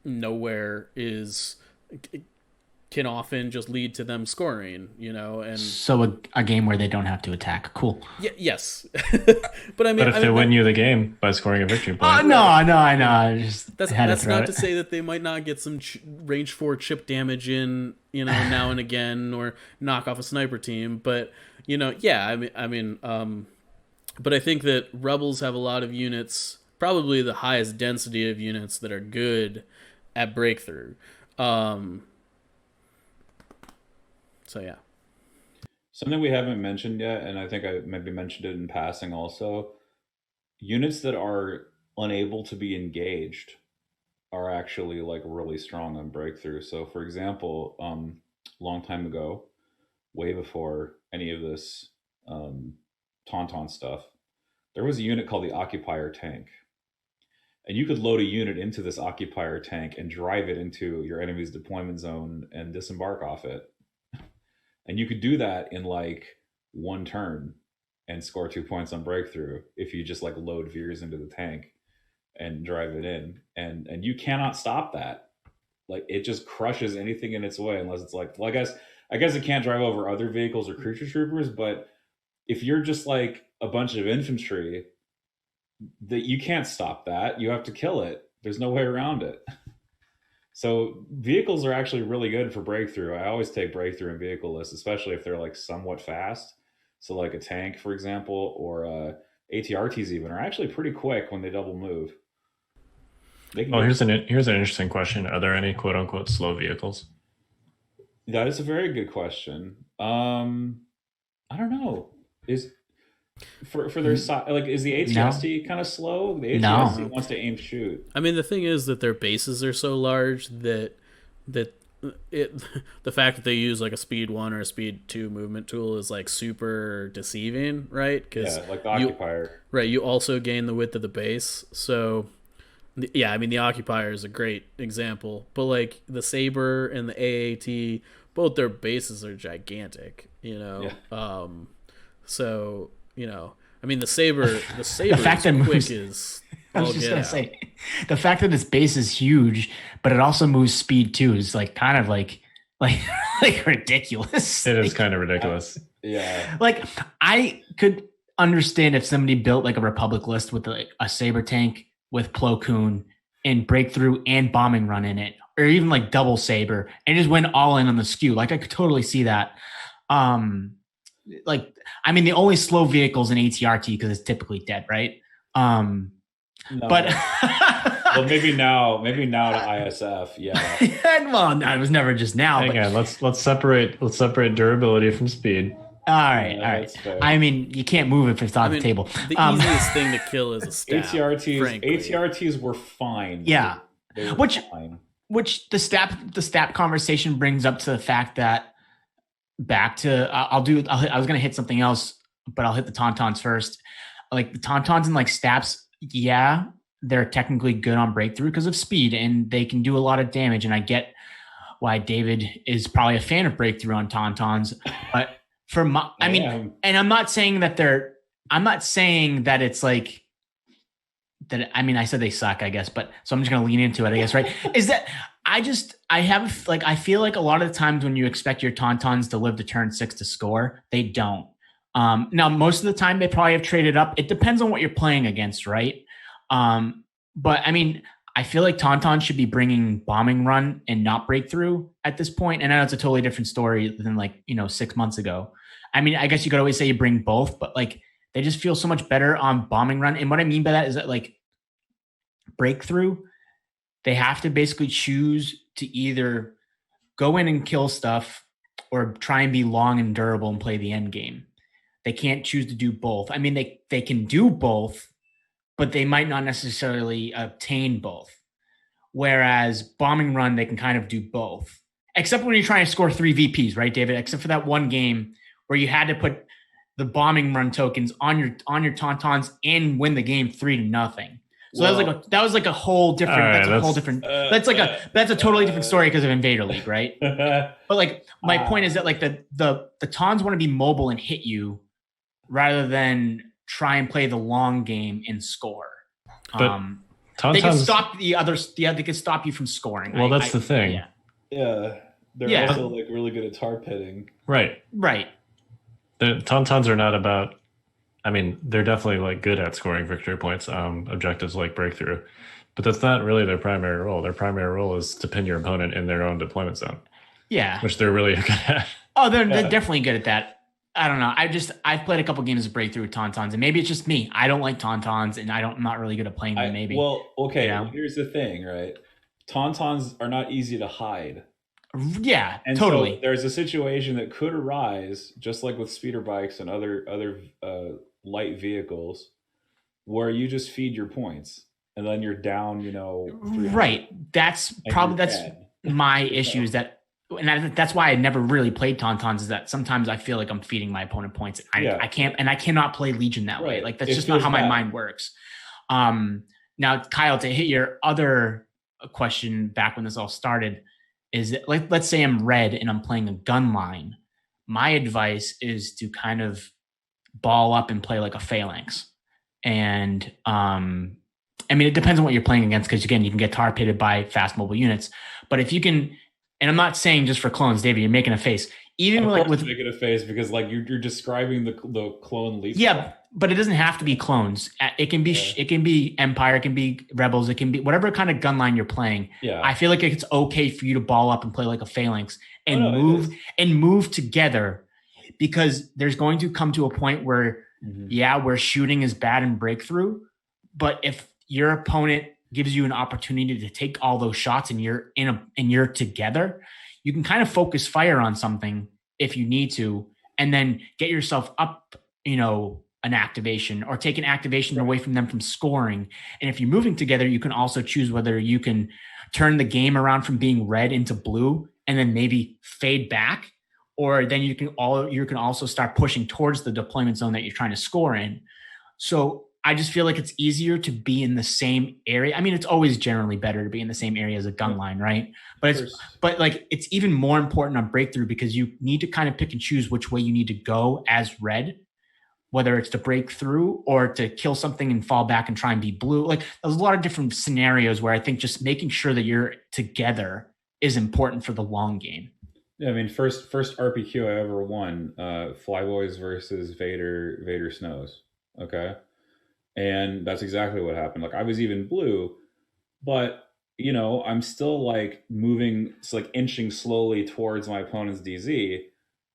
nowhere can often just lead to them scoring, and so a game where they don't have to attack. Cool. Yeah, yes. But I mean, but if they win you the game by scoring a victory point. Oh no, I know. That's not to say that they might not get some range 4 chip damage in, now and again, or knock off a sniper team. But yeah, I mean, but I think that Rebels have a lot of units, probably the highest density of units that are good at Breakthrough. So yeah. Something we haven't mentioned yet, and I think I maybe mentioned it in passing also, units that are unable to be engaged are actually like really strong on Breakthrough. So for example, long time ago, way before any of this Tauntaun stuff, there was a unit called the Occupier Tank. And you could load a unit into this Occupier Tank and drive it into your enemy's deployment zone and disembark off it. And you could do that in like 1 turn and score 2 points on Breakthrough if you just like load Veers into the tank and drive it in. And you cannot stop that. Like, it just crushes anything in its way, unless it's like, well, I guess it can't drive over other vehicles or creature troopers, but if you're just like a bunch of infantry, that you can't stop that. You have to kill it. There's no way around it. So vehicles are actually really good for Breakthrough. I always take Breakthrough in vehicle lists, especially if they're like somewhat fast. So like a tank, for example, or ATRTs even are actually pretty quick when they double move. Here's an interesting question. Are there any quote unquote slow vehicles? That is a very good question. I don't know. For their side, like, is the ATST kind of slow? The ATST wants to aim shoot. I mean, the thing is that their bases are so large that the fact that they use like a speed 1 or a speed 2 movement tool is like super deceiving, right? Because like the Occupier, right? You also gain the width of the base, so yeah. I mean, the Occupier is a great example, but like the Saber and the AAT, both their bases are gigantic. Yeah. So, I mean, the saber fact that quick moves- is. I was all just get gonna out. say, the fact that its base is huge, but it also moves speed too, is like kind of like ridiculous. It is kind of ridiculous. Yeah. Like I could understand if somebody built like a Republic list with a saber tank with Plo Koon and breakthrough and bombing run in it, or even like double saber and just went all in on the skew. Like I could totally see that. Like I mean, the only slow vehicles in ATRT because it's typically dead, right? No. But well, maybe now to ISF, yeah. well, no, it was never just now. Hang But, on, let's separate all durability from speed. right, Yeah, all right. that's fair. I mean, you can't move if it's on the table. The easiest thing to kill is a stab. frankly. ATRTs were fine. Yeah. They were Which- fine. Which the stat conversation brings up to the fact that I was going to hit something else, but I'll hit the Tauntauns first. Like the Tauntauns and like Staps, yeah, they're technically good on breakthrough because of speed and they can do a lot of damage. And I get why David is probably a fan of breakthrough on Tauntauns, but I mean, and I'm not saying that it's like that. I mean, I said they suck, I guess, but so I'm just going to lean into it, I guess, right? Is that I feel like a lot of the times when you expect your Tauntauns to live to turn 6 to score, they don't. Now, most of the time they probably have traded up. It depends on what you're playing against, right? But I mean, I feel like Tauntaun should be bringing bombing run and not breakthrough at this point. And I know it's a totally different story than 6 months ago. I mean, I guess you could always say you bring both, but like they just feel so much better on bombing run. And what I mean by that is that like breakthrough, they have to basically choose to either go in and kill stuff or try and be long and durable and play the end game. They can't choose to do both. I mean, they can do both, but they might not necessarily obtain both. Whereas bombing run, they can kind of do both. Except when you're trying to score 3 VPs, right, David? Except for that one game where you had to put the bombing run tokens on your Tauntauns and win the game 3-0. So that was like a whole different. Right, That's a totally different story because of Invader League, right? But like my point is that like the Tauns want to be mobile and hit you rather than try and play the long game and score. But they can stop the others. Yeah, they can stop you from scoring. Well, that's the thing. Yeah. Yeah. They're also like really good at tar pitting. Right. The Tauntauns are not about. I mean, they're definitely like good at scoring victory points, objectives like breakthrough, but that's not really their primary role. Their primary role is to pin your opponent in their own deployment zone. Yeah, which they're really good at. Oh, they're definitely good at that. I don't know. I've played a couple games of breakthrough with Tauntauns, and maybe it's just me. I don't like Tauntauns, and I'm not really good at playing them. Maybe. Well, okay. Here's the thing, right? Tauntauns are not easy to hide. Yeah, and totally. So there's a situation that could arise, just like with speeder bikes and other light vehicles, where you just feed your points and then you're down. Right. That's my issue. Is that, and that's why I never really played Tauntauns. Is that sometimes I feel like I'm feeding my opponent points. I cannot play Legion that way. Like that's just not how my mind works. Now, Kyle, to hit your other question back when this all started. Is it, like, let's say I'm red and I'm playing a gun line. My advice is to kind of ball up and play like a phalanx. And I mean, it depends on what you're playing against, because again, you can get tar pitted by fast mobile units. But if you can, and I'm not saying just for clones, David, you're making a face. Even like with making a face because like you're describing the clone leap. Yeah, but it doesn't have to be clones. It can be Empire, it can be Rebels, it can be whatever kind of gun line you're playing. Yeah, I feel like it's okay for you to ball up and play like a phalanx and move together, because there's going to come to a point where where shooting is bad in breakthrough, but if your opponent gives you an opportunity to take all those shots and you're together, you can kind of focus fire on something if you need to, and then get yourself up, an activation or take an activation away from them from scoring. And if you're moving together, you can also choose whether you can turn the game around from being red into blue and then maybe fade back, or then you can also start pushing towards the deployment zone that you're trying to score in. So I just feel like it's easier to be in the same area. I mean, it's always generally better to be in the same area as a gun line, right? But it's even more important on breakthrough, because you need to kind of pick and choose which way you need to go as red. whether it's to break through or to kill something and fall back and try and be blue. Like there's a lot of different scenarios where I think just making sure that you're together is important for the long game. Yeah, I mean, first RPQ I ever won, Flyboys versus Vader Snows. Okay, and that's exactly what happened. Like I was even blue, but I'm still like moving, like inching slowly towards my opponent's DZ,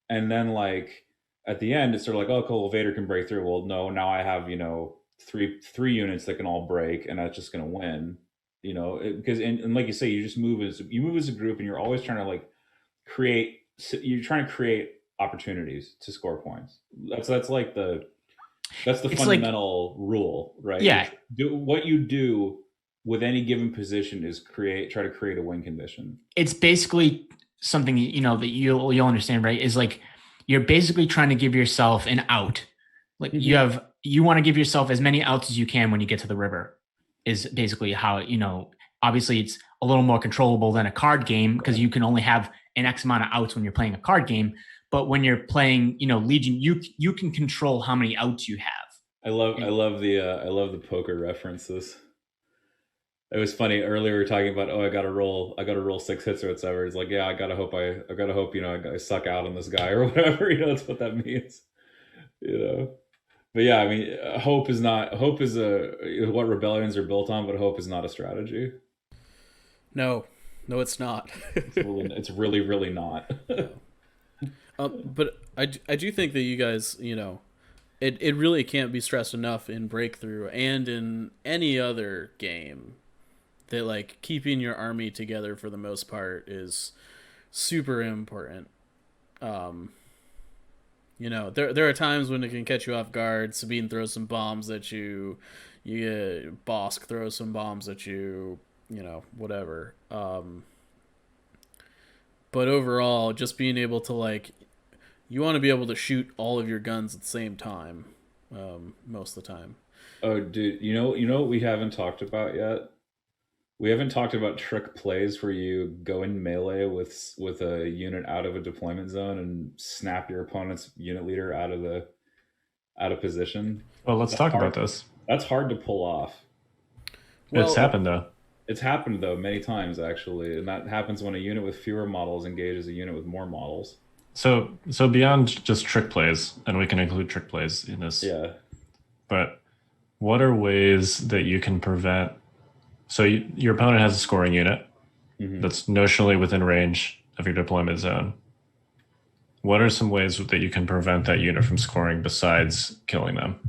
and then like at the end it's sort of like, oh cool, Vader can break through. Well, no, now I have three units that can all break, and that's just gonna win. Because and like you say, you just move as a group, and you're always trying to like create opportunities to score points. That's like the fundamental rule, right? Yeah. What you do with any given position is try to create a win condition. It's basically something that you'll understand, right? Is like you're basically trying to give yourself an out. Like you want to give yourself as many outs as you can when you get to the river. Is basically how obviously it's a little more controllable than a card game because you can only have an X amount of outs when you're playing a card game. But when you're playing, Legion, you can control how many outs you have. I love the poker references. It was funny earlier. We were talking about, I got to roll 6 hits or whatever. It's like, yeah, I gotta hope I suck out on this guy or whatever. That's what that means. But yeah, I mean, hope is what rebellions are built on, but hope is not a strategy. No, it's not. It's really, really not. But I do think that you guys, it really can't be stressed enough in Breakthrough and in any other game that like keeping your army together for the most part is super important. There are times when it can catch you off guard. Sabine throws some bombs at you. Bosk throws some bombs at you. Whatever. But overall, just being able to you want to be able to shoot all of your guns at the same time, most of the time. Oh, dude, you know what we haven't talked about yet? We haven't talked about trick plays where you go in melee with a unit out of a deployment zone and snap your opponent's unit leader out of position. Well, let's talk about this. That's hard to pull off. It's happened though. It's happened though many times actually, and that happens when a unit with fewer models engages a unit with more models. So beyond just trick plays, and we can include trick plays in this. Yeah. But what are ways that you can prevent? So your opponent has a scoring unit that's notionally within range of your deployment zone. What are some ways that you can prevent that unit from scoring besides killing them?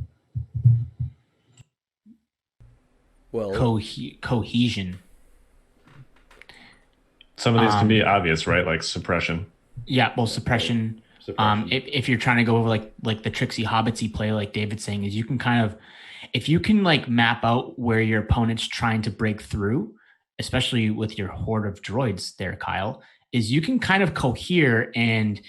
Well, cohesion. Some of these can be obvious, right? Like suppression. Yeah, well, suppression. If you're trying to go over like the tricksy hobbitsy play, like David's saying, is you can kind of, if you can like map out where your opponent's trying to break through, especially with your horde of droids there, Kyle, is you can kind of cohere and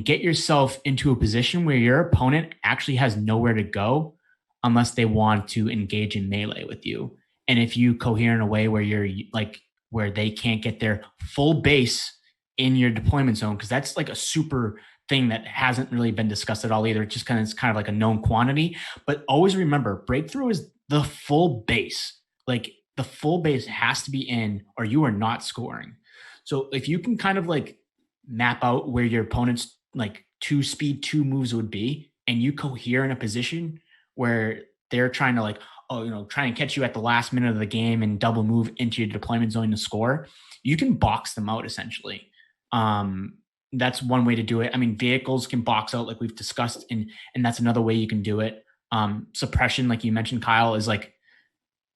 get yourself into a position where your opponent actually has nowhere to go unless they want to engage in melee with you. And if you cohere in a way where you're like, where they can't get their full base in your deployment zone, because that's like a super thing that hasn't really been discussed at all either. It's kind of like a known quantity, but always remember breakthrough is the full base. Like the full base has to be in or you are not scoring. So if you can kind of like map out where your opponent's like 2 speed 2 moves would be, and you cohere in a position where they're trying to like, try and catch you at the last minute of the game and double move into your deployment zone to score, you can box them out essentially. That's one way to do it. I mean, vehicles can box out like we've discussed, and that's another way you can do it. Suppression, like you mentioned, Kyle, is like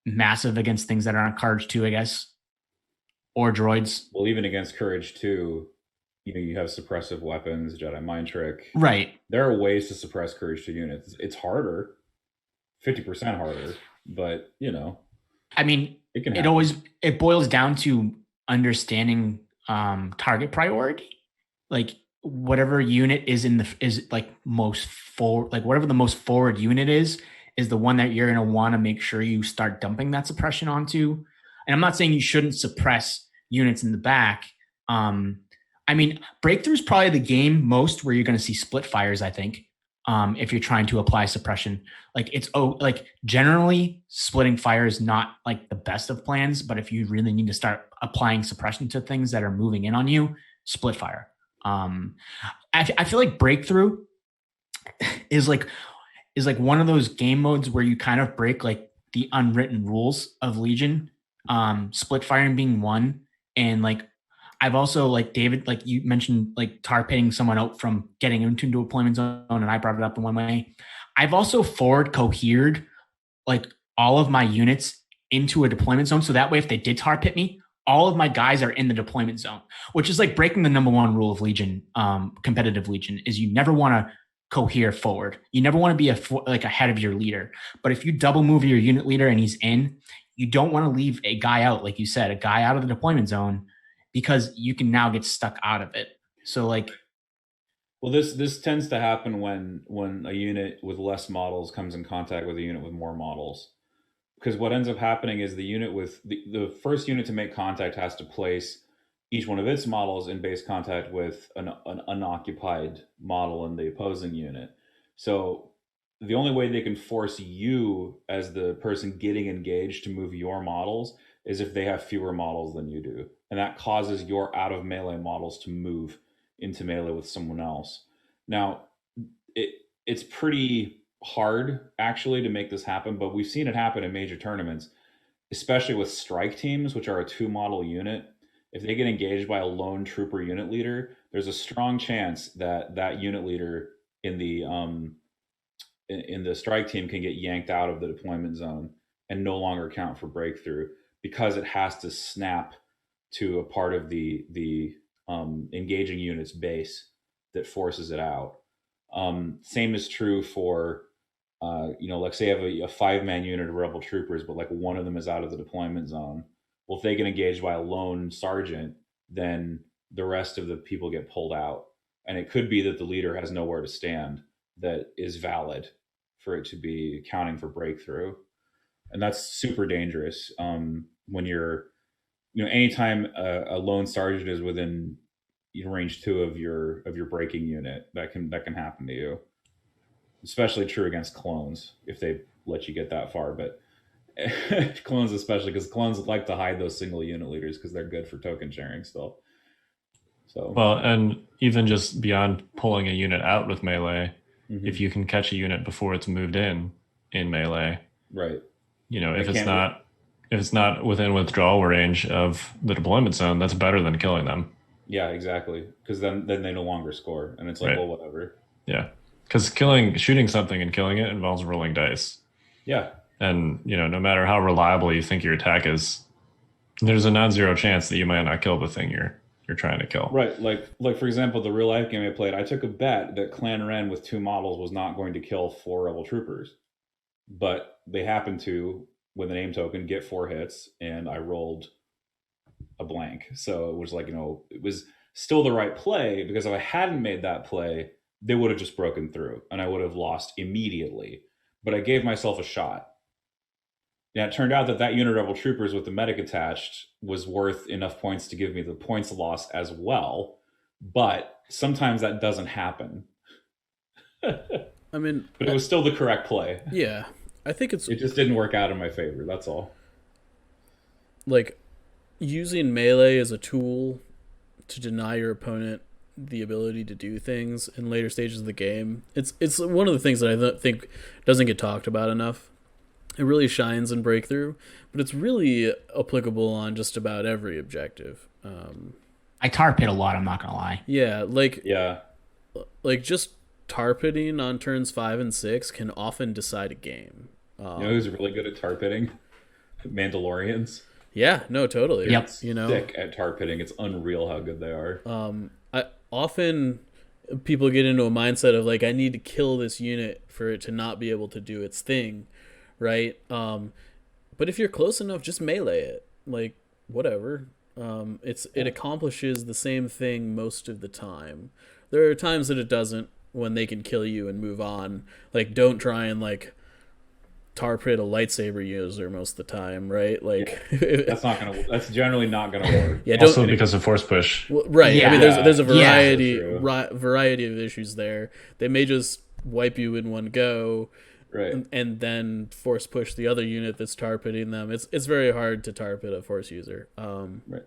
massive against things that aren't Courage 2, I guess, or droids. Well, even against Courage 2, you have suppressive weapons, Jedi Mind Trick. Right. There are ways to suppress Courage 2 units. It's harder, 50% harder, but I mean, it boils down to understanding target priority. Like whatever unit is most forward, like whatever the most forward unit is the one that you're going to want to make sure you start dumping that suppression onto. And I'm not saying you shouldn't suppress units in the back. I mean, breakthrough is probably the game most where you're going to see split fires, I think. if you're trying to apply suppression. Like generally splitting fire is not like the best of plans, but if you really need to start applying suppression to things that are moving in on you, split fire. I feel like breakthrough is like one of those game modes where you kind of break like the unwritten rules of Legion, split firing being one. And like, I've also, like David, like you mentioned, like tar pitting someone out from getting into a deployment zone, and I brought it up in one way. I've also forward cohered like all of my units into a deployment zone. So that way, if they did tar pit me, all of my guys are in the deployment zone, which is like breaking the number one rule of Legion, competitive Legion, is you never want to cohere forward. You never want to be ahead of your leader. But if you double move your unit leader and he's in, you don't want to leave a guy out, like you said, a guy out of the deployment zone, because you can now get stuck out of it. So like, well, this tends to happen when a unit with less models comes in contact with a unit with more models. Because what ends up happening is the unit with the first unit to make contact has to place each one of its models in base contact with an unoccupied model in the opposing unit. So the only way they can force you as the person getting engaged to move your models is if they have fewer models than you do. And that causes your out of melee models to move into melee with someone else. Now, it's pretty hard actually to make this happen, but we've seen it happen in major tournaments, especially with strike teams, which are a 2-model unit. If they get engaged by a lone trooper unit leader, there's a strong chance that that unit leader in the strike team can get yanked out of the deployment zone and no longer count for breakthrough, because it has to snap to a part of the engaging unit's base that forces it out. Same is true for like say you have a 5-man unit of rebel troopers, but like one of them is out of the deployment zone. Well, if they get engaged by a lone sergeant, then the rest of the people get pulled out. And it could be that the leader has nowhere to stand that is valid for it to be counting for breakthrough. And that's super dangerous when you're, anytime a lone sergeant is within range 2 of your breaking unit, that can happen to you. Especially true against clones if they let you get that far, but clones especially, because clones like to hide those single unit leaders because they're good for token sharing still. So well, and even just beyond pulling a unit out with melee, if you can catch a unit before it's moved in melee, right? If it's not within withdrawal range of the deployment zone, that's better than killing them. Yeah, exactly. Because then they no longer score, and it's like, well, whatever. Yeah, because shooting something and killing it involves rolling dice. Yeah. And, no matter how reliable you think your attack is, there's a non-zero chance that you might not kill the thing you're trying to kill. Right. Like for example, the real life game I played, I took a bet that Clan Ren with 2 models was not going to kill 4 rebel troopers. But they happened to, with an aim token, get 4 hits, and I rolled a blank. So it was like, it was still the right play, because if I hadn't made that play, they would have just broken through and I would have lost immediately. But I gave myself a shot. Yeah, it turned out that unit of rebel troopers with the medic attached was worth enough points to give me the points loss as well. But sometimes that doesn't happen. I mean, but it was still the correct play. Yeah, I think it just didn't work out in my favor. That's all. Like, using melee as a tool to deny your opponent the ability to do things in later stages of the game. It's one of the things that I think doesn't get talked about enough. It really shines in Breakthrough, but it's really applicable on just about every objective. I tar pit a lot, I'm not gonna lie. Yeah, like just tar pitting on turns 5 and 6 can often decide a game. Who's really good at tar pitting? Mandalorians. Yeah, no, totally. Yep. Sick at tar pitting. It's unreal how good they are. Often people get into a mindset of like, I need to kill this unit for it to not be able to do its thing, right? But if you're close enough, just melee it. Like, whatever. It accomplishes the same thing most of the time. There are times that it doesn't, when they can kill you and move on. Like, don't try and like tar pit a lightsaber user most of the time, right? Like, that's generally not gonna work. Yeah, also because of force push. Well, right. Yeah. I mean, there's a variety variety of issues there. They may just wipe you in one go, Right. and then force push the other unit that's tar pitting them. It's very hard to tar pit a force user. Right.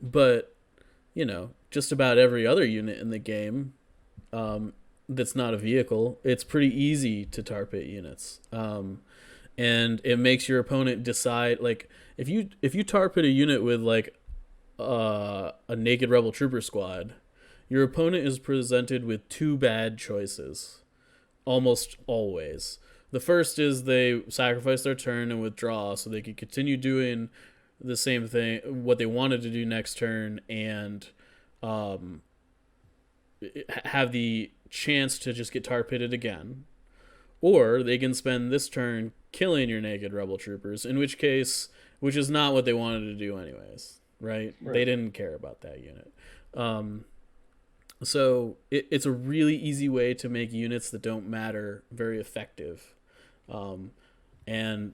But just about every other unit in the game, that's not a vehicle, it's pretty easy to tar pit units. And it makes your opponent decide, like, if you tar pit a unit with like a naked rebel trooper squad, your opponent is presented with two bad choices almost always. The first is they sacrifice their turn and withdraw so they can continue doing the same thing, what they wanted to do next turn, and have the chance to just get tar pitted again. Or they can spend this turn killing your naked rebel troopers, in which case, which is not what they wanted to do anyways, right? They didn't care about that unit. So it's a really easy way to make units that don't matter very effective. And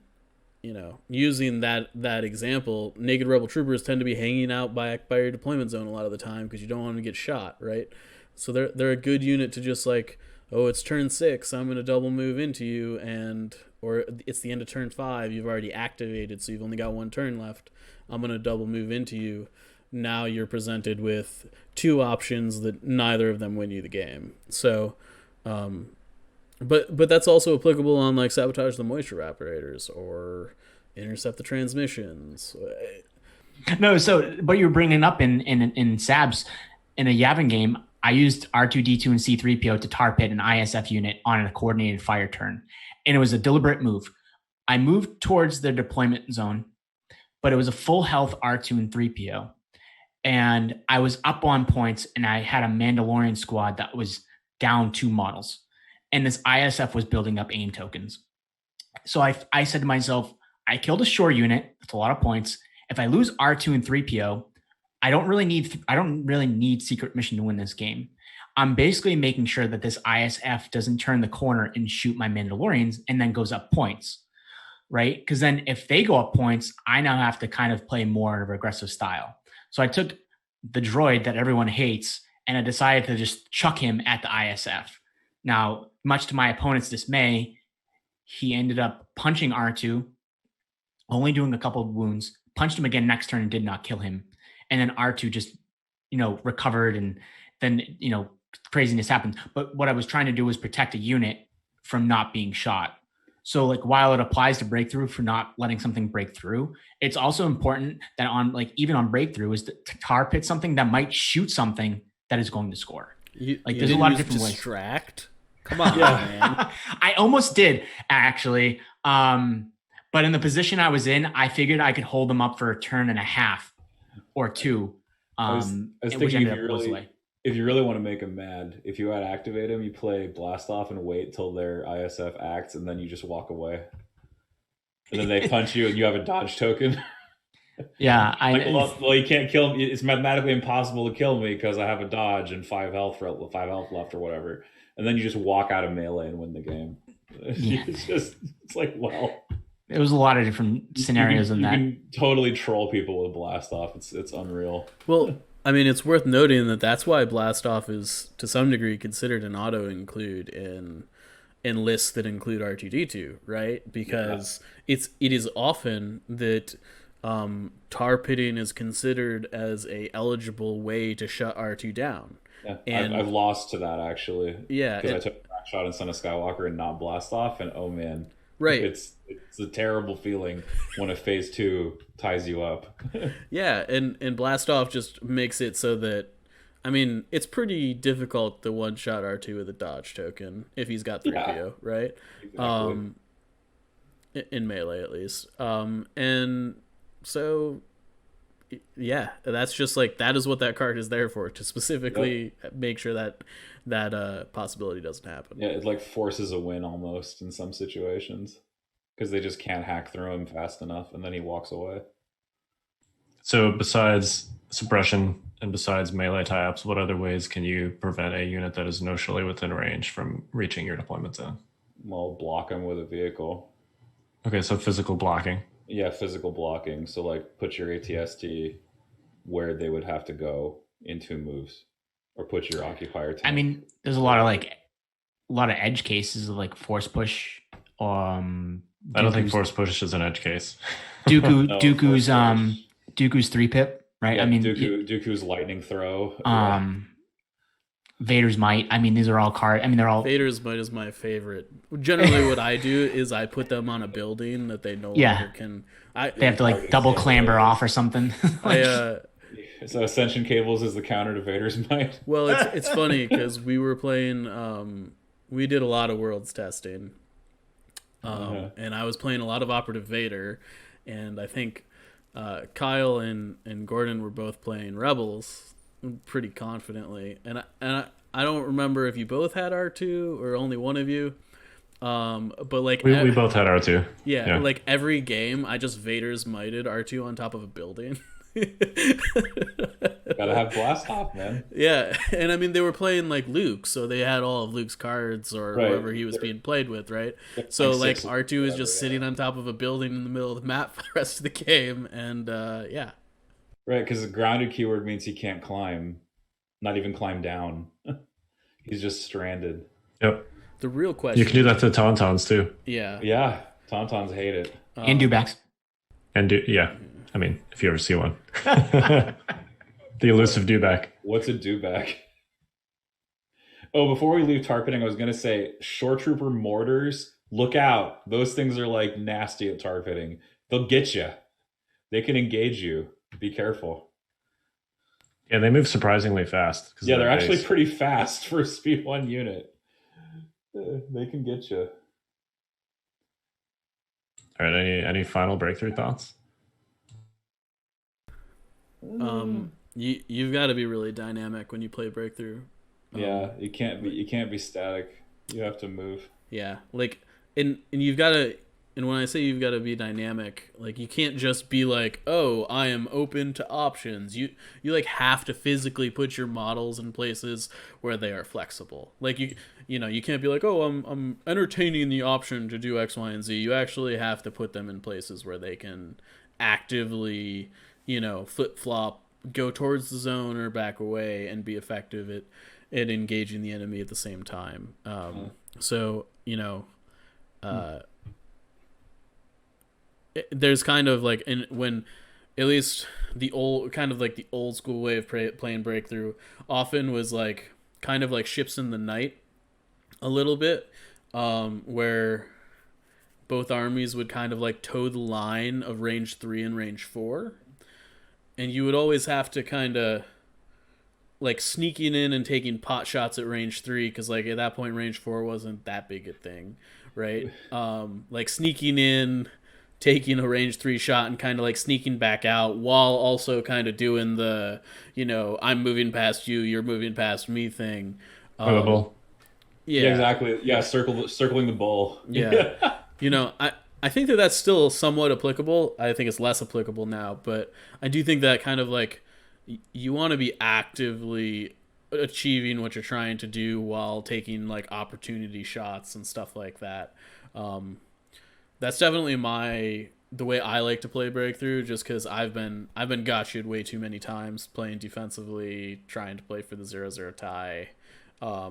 using that example, naked rebel troopers tend to be hanging out by your deployment zone a lot of the time because you don't want them to get shot, right? So they're a good unit to just like, oh, it's turn 6, I'm going to double move into you, or it's the end of turn 5, you've already activated, so you've only got one turn left, I'm going to double move into you. Now you're presented with two options that neither of them win you the game. So, but that's also applicable on like sabotage the moisture evaporators or intercept the transmissions. No, so what you're bringing up in Sabs, in a Yavin game, I used R2-D2 and C-3PO to tar pit an ISF unit on a coordinated fire turn, and it was a deliberate move. I moved towards their deployment zone, but it was a full health R2 and 3PO, and I was up on points, and I had a Mandalorian squad that was down 2 models, and this ISF was building up aim tokens. So I said to myself, I killed a shore unit. That's a lot of points. If I lose R2 and 3PO, I don't really need secret mission to win this game. I'm basically making sure that this ISF doesn't turn the corner and shoot my Mandalorians and then goes up points, right? Because then if they go up points, I now have to kind of play more of an aggressive style. So I took the droid that everyone hates and I decided to just chuck him at the ISF. Now, much to my opponent's dismay, he ended up punching R2, only doing a couple of wounds, punched him again next turn and did not kill him. And then R2 just, recovered, and then, craziness happened. But what I was trying to do was protect a unit from not being shot. So like, while it applies to breakthrough for not letting something break through, it's also important that even on breakthrough is to tar pit something that might shoot something that is going to score. There's a lot of different ways. Distract? Come on, man. I almost did, actually. But in the position I was in, I figured I could hold them up for a turn and a half or 2. I was thinking if you really want to make them mad, if you had activate them, you play blast off and wait till their ISF acts, and then you just walk away. And then they punch you, and you have a dodge token. Yeah, well, you can't kill me. It's mathematically impossible to kill me because I have a dodge and 5 health left or whatever. And then you just walk out of melee and win the game. Yeah. It's like, well, it was a lot of different scenarios in that. You can totally troll people with blast off. It's unreal. Well, I mean, it's worth noting that that's why blast off is to some degree considered an auto include in lists that include R2D2, right? Because it is often that tar pitting is considered as a eligible way to shut R2 down. Yeah, and I've lost to that actually. Yeah, because I took a back shot in Son of Skywalker and not blast off, and oh man, right, it's a terrible feeling when a phase 2 ties you up. Yeah, and blast off just makes it so that, I mean, it's pretty difficult to one shot R2 with a dodge token if he's got 3PO, right? Exactly. In melee at least, and so. Yeah, that's just like, that is what that card is there for, to specifically make sure that possibility doesn't happen. Yeah, it like forces a win almost in some situations because they just can't hack through him fast enough, and then he walks away. So besides suppression and besides melee tie-ups, what other ways can you prevent a unit that is notionally within range from reaching your deployment zone? Well, block him with a vehicle. Okay, so physical blocking. Yeah, physical blocking. So like put your ATST where they would have to go in 2 moves, or put your Occupier Tank. I mean, there's a lot of like lot of edge cases of like force push. I don't think force push is an edge case. Dooku's 3-pip, right? Yeah, I mean, Dooku's lightning throw. Vader's Might. I mean, these are all cards. I mean, they're all Vader's Might is my favorite. Generally, what I do is I put them on a building that they no longer can. They have to like double clamber off or something. So Ascension Cables is the counter to Vader's Might. Well, it's funny because we were playing. We did a lot of Worlds testing, and I was playing a lot of Operative Vader, and I think Kyle and Gordon were both playing Rebels pretty confidently, and I don't remember if you both had R2 or only one of you, but like we both had R2. Yeah, like every game I just Vader's Mighted R2 on top of a building. Gotta have blast off, man. Yeah, and I mean they were playing like Luke, so they had all of Luke's cards or whoever he was being played with, right? So like R2 is just sitting on top of a building in the middle of the map for the rest of the game, and yeah. Right, because the grounded keyword means he can't climb, not even climb down. He's just stranded. Yep. The real question. You can do that to Tauntauns too. Yeah. Yeah, Tauntauns hate it. And dewbacks. I mean, if you ever see one. The elusive dewback. What's a dewback? Oh, before we leave tar pitting, I was going to say, Shore Trooper mortars, look out. Those things are like nasty at tar pitting. They'll get you. They can engage you. Be careful. Yeah, they move surprisingly fast. Yeah, they're actually pretty fast for a speed 1 unit. They can get you. All right, any final breakthrough thoughts? You've got to be really dynamic when you play breakthrough. Yeah, you can't be static. You have to move. Yeah, like and you've got to. And when I say you've got to be dynamic, like you can't just be like, "Oh, I am open to options." You like have to physically put your models in places where they are flexible. Like you can't be like, "Oh, I'm entertaining the option to do X, Y, and Z." You actually have to put them in places where they can actively, flip flop, go towards the zone or back away, and be effective at engaging the enemy at the same time. So there's kind of like when at least the old school way of playing breakthrough often was like kind of like ships in the night a little bit, where both armies would kind of like toe the line of range 3 and range 4, and you would always have to kind of like sneaking in and taking pot shots at range 3 because like at that point range 4 wasn't that big a thing, right? Like sneaking in, taking a range 3 shot and kind of like sneaking back out while also kind of doing the, I'm moving past you, you're moving past me thing. Bull. Yeah, exactly. Yeah, circling the bull. Yeah. I think that's still somewhat applicable. I think it's less applicable now, but I do think that kind of like you want to be actively achieving what you're trying to do while taking like opportunity shots and stuff like that. That's definitely the way I like to play breakthrough, just because I've been gotcha'd way too many times playing defensively, trying to play for the 0-0 tie. I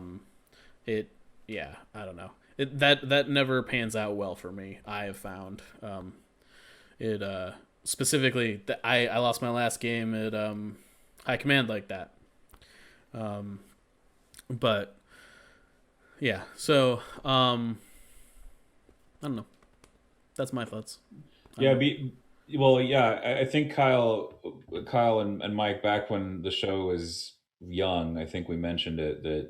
don't know. That never pans out well for me. I have found specifically that I lost my last game at high command like that. But yeah, so I don't know. That's my thoughts. Yeah, I think Kyle and Mike, back when the show was young, I think we mentioned it, that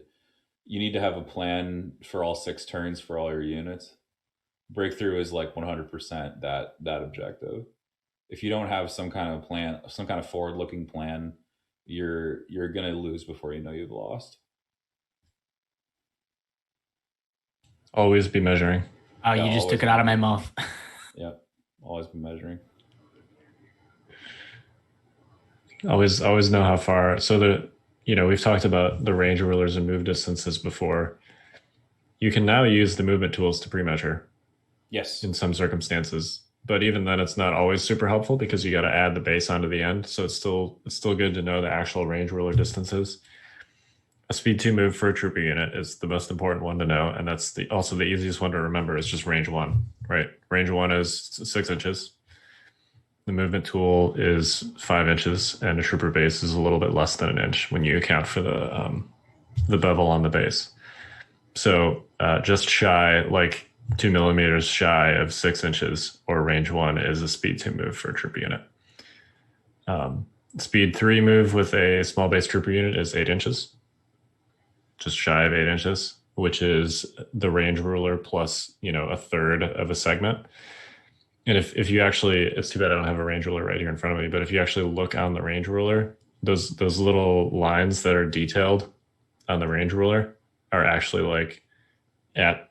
you need to have a plan for all 6 turns for all your units. Breakthrough is like 100% that objective. If you don't have some kind of plan, some kind of forward-looking plan, you're gonna lose before you know you've lost. Always be measuring. Oh, you just took it out of my mouth. Yep, always be measuring. Always know how far. So we've talked about the range rulers and move distances before. You can now use the movement tools to pre-measure. Yes. In some circumstances, but even then, it's not always super helpful because you got to add the base onto the end. So it's still good to know the actual range ruler distances. A speed 2 move for a trooper unit is the most important one to know, and that's also the easiest one to remember. Is just range 1, right? Range 1 is 6 inches. The movement tool is 5 inches, and a trooper base is a little bit less than an inch when you account for the bevel on the base. So just shy, like 2 millimeters shy of 6 inches, or range 1 is a speed 2 move for a trooper unit. Speed 3 move with a small base trooper unit is 8 inches, just shy of 8 inches, which is the range ruler plus, a third of a segment. And if you actually, it's too bad I don't have a range ruler right here in front of me, but if you actually look on the range ruler, those little lines that are detailed on the range ruler are actually like at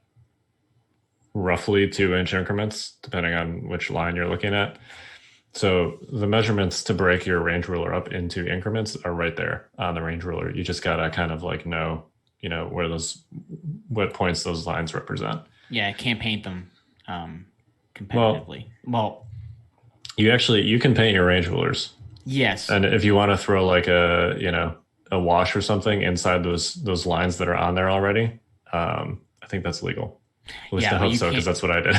roughly 2-inch increments, depending on which line you're looking at. So the measurements to break your range ruler up into increments are right there on the range ruler. You just gotta kind of like know, where what points those lines represent. Yeah, I can't paint them competitively. Well, you can paint your range rulers. Yes. And if you want to throw like a wash or something inside those lines that are on there already, I think that's legal. At least I hope so, because that's what I did.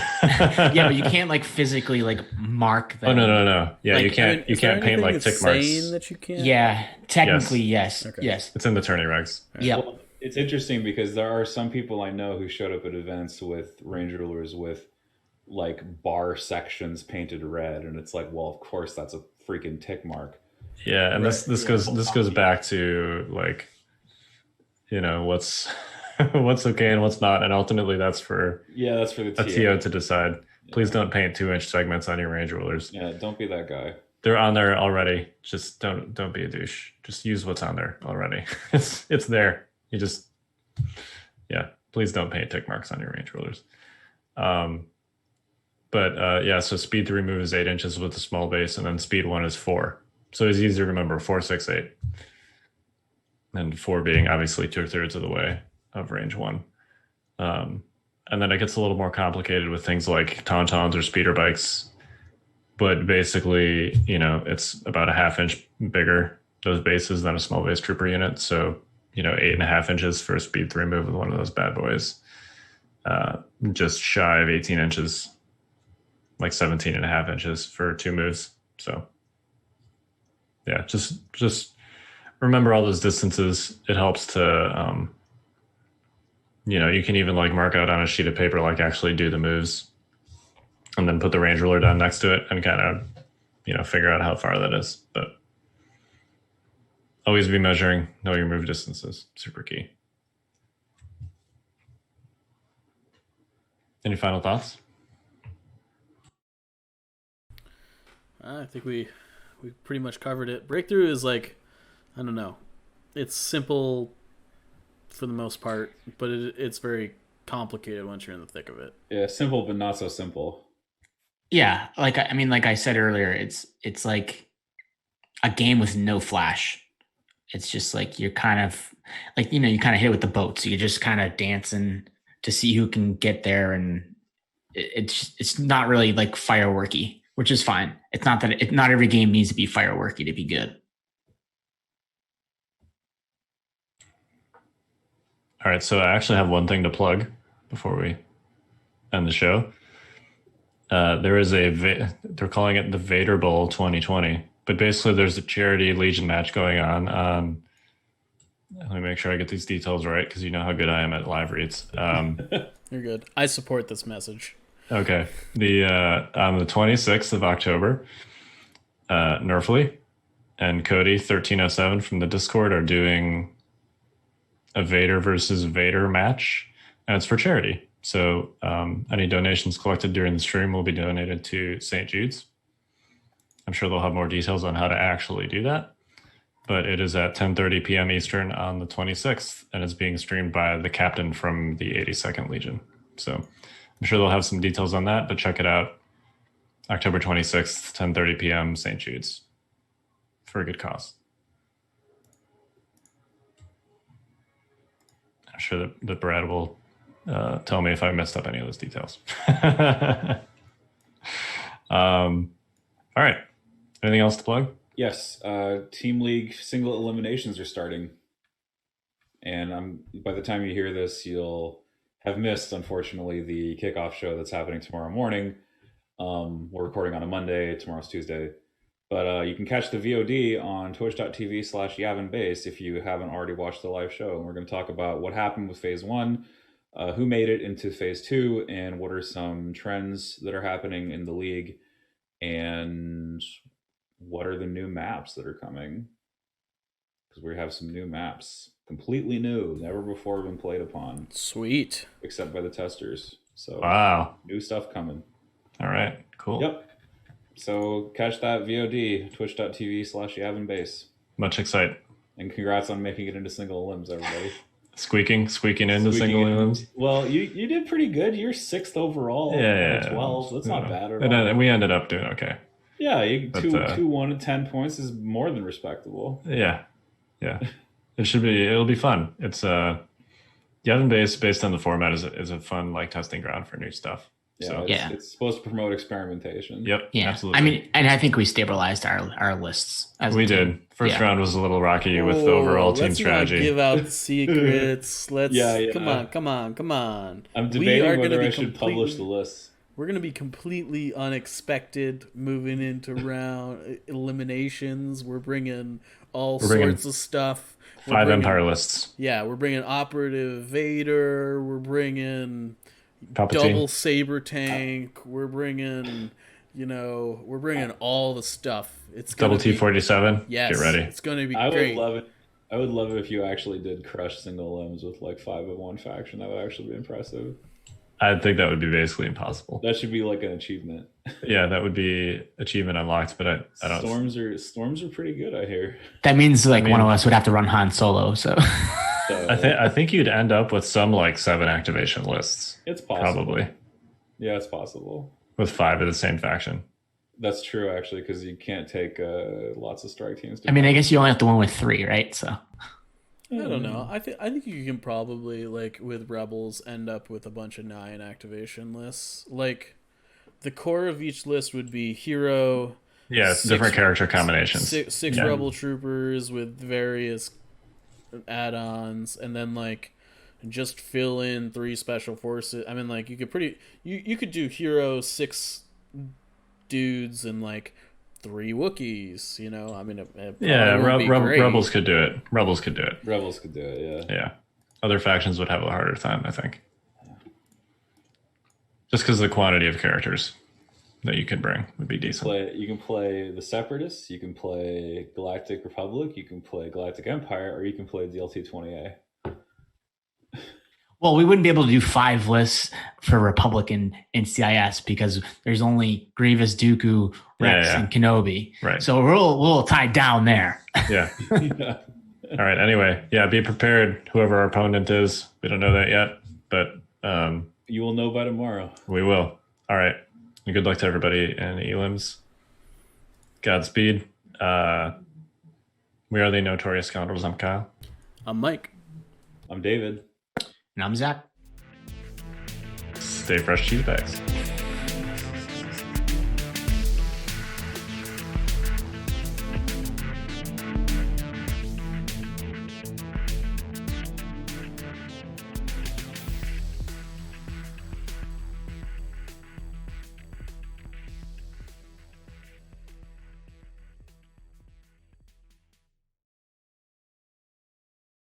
Yeah, but you can't like physically like mark them. Oh no. Yeah, Like, you can't paint like tick marks. That you can't? Yeah, technically yes. Okay. Yes. It's in the tourney regs. Yeah. Well, it's interesting because there are some people I know who showed up at events with range rulers with like bar sections painted red, and it's like, well, of course that's a freaking tick mark. Yeah, and this goes back to like, what's what's okay and what's not, and ultimately that's for the a TO to decide. Please don't paint 2-inch segments on your range rulers. Yeah, don't be that guy. They're on there already. Just don't be a douche. Just use what's on there already. It's there. You just, please don't paint tick marks on your range rulers. So speed 3 move is 8 inches with a small base, and then speed 1 is 4. So it's easy to remember, 4, 6, 8. And 4 being obviously 2/3 of the way of range 1. And then it gets a little more complicated with things like tauntauns or speeder bikes. But basically, it's about a 1/2 inch bigger, those bases, than a small base trooper unit. So, 8.5 inches for a speed 3 move with one of those bad boys. Just shy of 18 inches, like 17.5 inches for 2 moves. So, yeah, just remember all those distances. It helps to, you can even like mark out on a sheet of paper, like actually do the moves, and then put the range ruler down next to it and kind of, figure out how far that is. But always be measuring, know your move distances, super key. Any final thoughts? I think we pretty much covered it. Breakthrough is like, I don't know, it's simple for the most part, but it's very complicated once you're in the thick of it. Yeah, simple but not so simple. Yeah, like I said earlier, it's like a game with no flash. It's just like you're kind of like, you kind of hit it with the boat, so you're just kind of dancing to see who can get there, and it's not really like fireworky, which is fine. It's not that not every game needs to be fireworky to be good. All right, so I actually have one thing to plug before we end the show. There is they're calling it the Vader Bowl 2020, but basically there's a charity Legion match going on. Let me make sure I get these details right, because you know how good I am at live reads. You're good. I support this message. Okay. On the 26th of October, Nerfly and Cody 1307 from the Discord are doing a Vader versus Vader match, and it's for charity. So any donations collected during the stream will be donated to St. Jude's. I'm sure they'll have more details on how to actually do that, but it is at 10:30 p.m. Eastern on the 26th, and it's being streamed by the captain from the 82nd Legion. So I'm sure they'll have some details on that, but check it out. October 26th, 10:30 p.m. St. Jude's, for a good cause. I'm sure that Brad will tell me if I messed up any of those details. All right. Anything else to plug? Yes. Team League single eliminations are starting. And by the time you hear this, you'll have missed, unfortunately, the kickoff show that's happening tomorrow morning. We're recording on a Monday. Tomorrow's Tuesday. But you can catch the VOD on twitch.tv/YavinBase if you haven't already watched the live show. And we're going to talk about what happened with Phase 1, who made it into Phase 2, and what are some trends that are happening in the league, and what are the new maps that are coming. Because we have some new maps. Completely new, never before been played upon. Sweet. Except by the testers. So Wow. new stuff coming. All right. Cool. Yep. So catch that VOD, twitch.tv/YavinBase. Much excitement. And congrats on making it into single limbs, everybody. Squeaking into single limbs. Well, you did pretty good. You're 6th overall. Yeah. 12. That's not bad at all. And we ended up doing okay. Yeah, But, 2-1 and 10 points is more than respectable. Yeah. It'll be fun. It's Yavin based on the format is a fun like testing ground for new stuff. Yeah, So it's supposed to promote experimentation. Yep. Yeah, Absolutely. I mean, and I think we stabilized our lists. As we a team. did. First Yeah. round was a little rocky with the overall team let's strategy. Not give out secrets. Let's Yeah. come on. I'm We are debating gonna whether be I should publish the list. We're gonna be completely unexpected moving into round eliminations. We're bringing sorts of stuff. We're 5 bringing- Empire lists. Yeah, we're bringing Operative Vader. We're bringing Palpatine. Double Saber Tank. We're bringing, we're bringing all the stuff. It's gonna Double T-47. Yes, Get ready. It's gonna be I great. would love it. I would love it if you actually did crush single limbs with like 5 of one faction. That would actually be impressive. I think that would be basically impossible. That should be like an achievement. Yeah, that would be achievement unlocked, but I don't. Storms are pretty good, I hear. That means one of us would have to run Han Solo. So So I think you'd end up with some like 7 activation lists. it's possible. Probably Yeah, it's possible. with 5 of the same faction. That's true, actually, because you can't take lots of strike teams. I mean, I guess you only have to win with 3, right? So I don't know. I think you can probably with Rebels end up with a bunch of 9 activation lists. Like the core of each list would be hero. Yeah, different character combinations. Six Yeah. Rebel troopers with various add-ons, and then just fill in 3 special forces. I mean, you could you could do hero 6 dudes and 3 Wookiees. I mean, it probably would be great. Rebels could do it. Rebels could do it. Yeah. Other factions would have a harder time, I think. Just because of the quantity of characters that you could bring would be decent. You can play the Separatists, you can play Galactic Republic, you can play Galactic Empire, or you can play DLT-20A. well, we wouldn't be able to do 5 lists for Republican in CIS because there's only Grievous, Dooku, Rex, Yeah. and Kenobi. Right. So we're a little tied down there. Yeah. Yeah. All right. Anyway, be prepared. Whoever our opponent is, we don't know that yet, but You will know by tomorrow. we will. All right. And good luck to everybody in Elims. Godspeed. We are the Notorious Scoundrels. I'm Kyle. I'm Mike. I'm David. And I'm Zach. Stay fresh, cheese bags.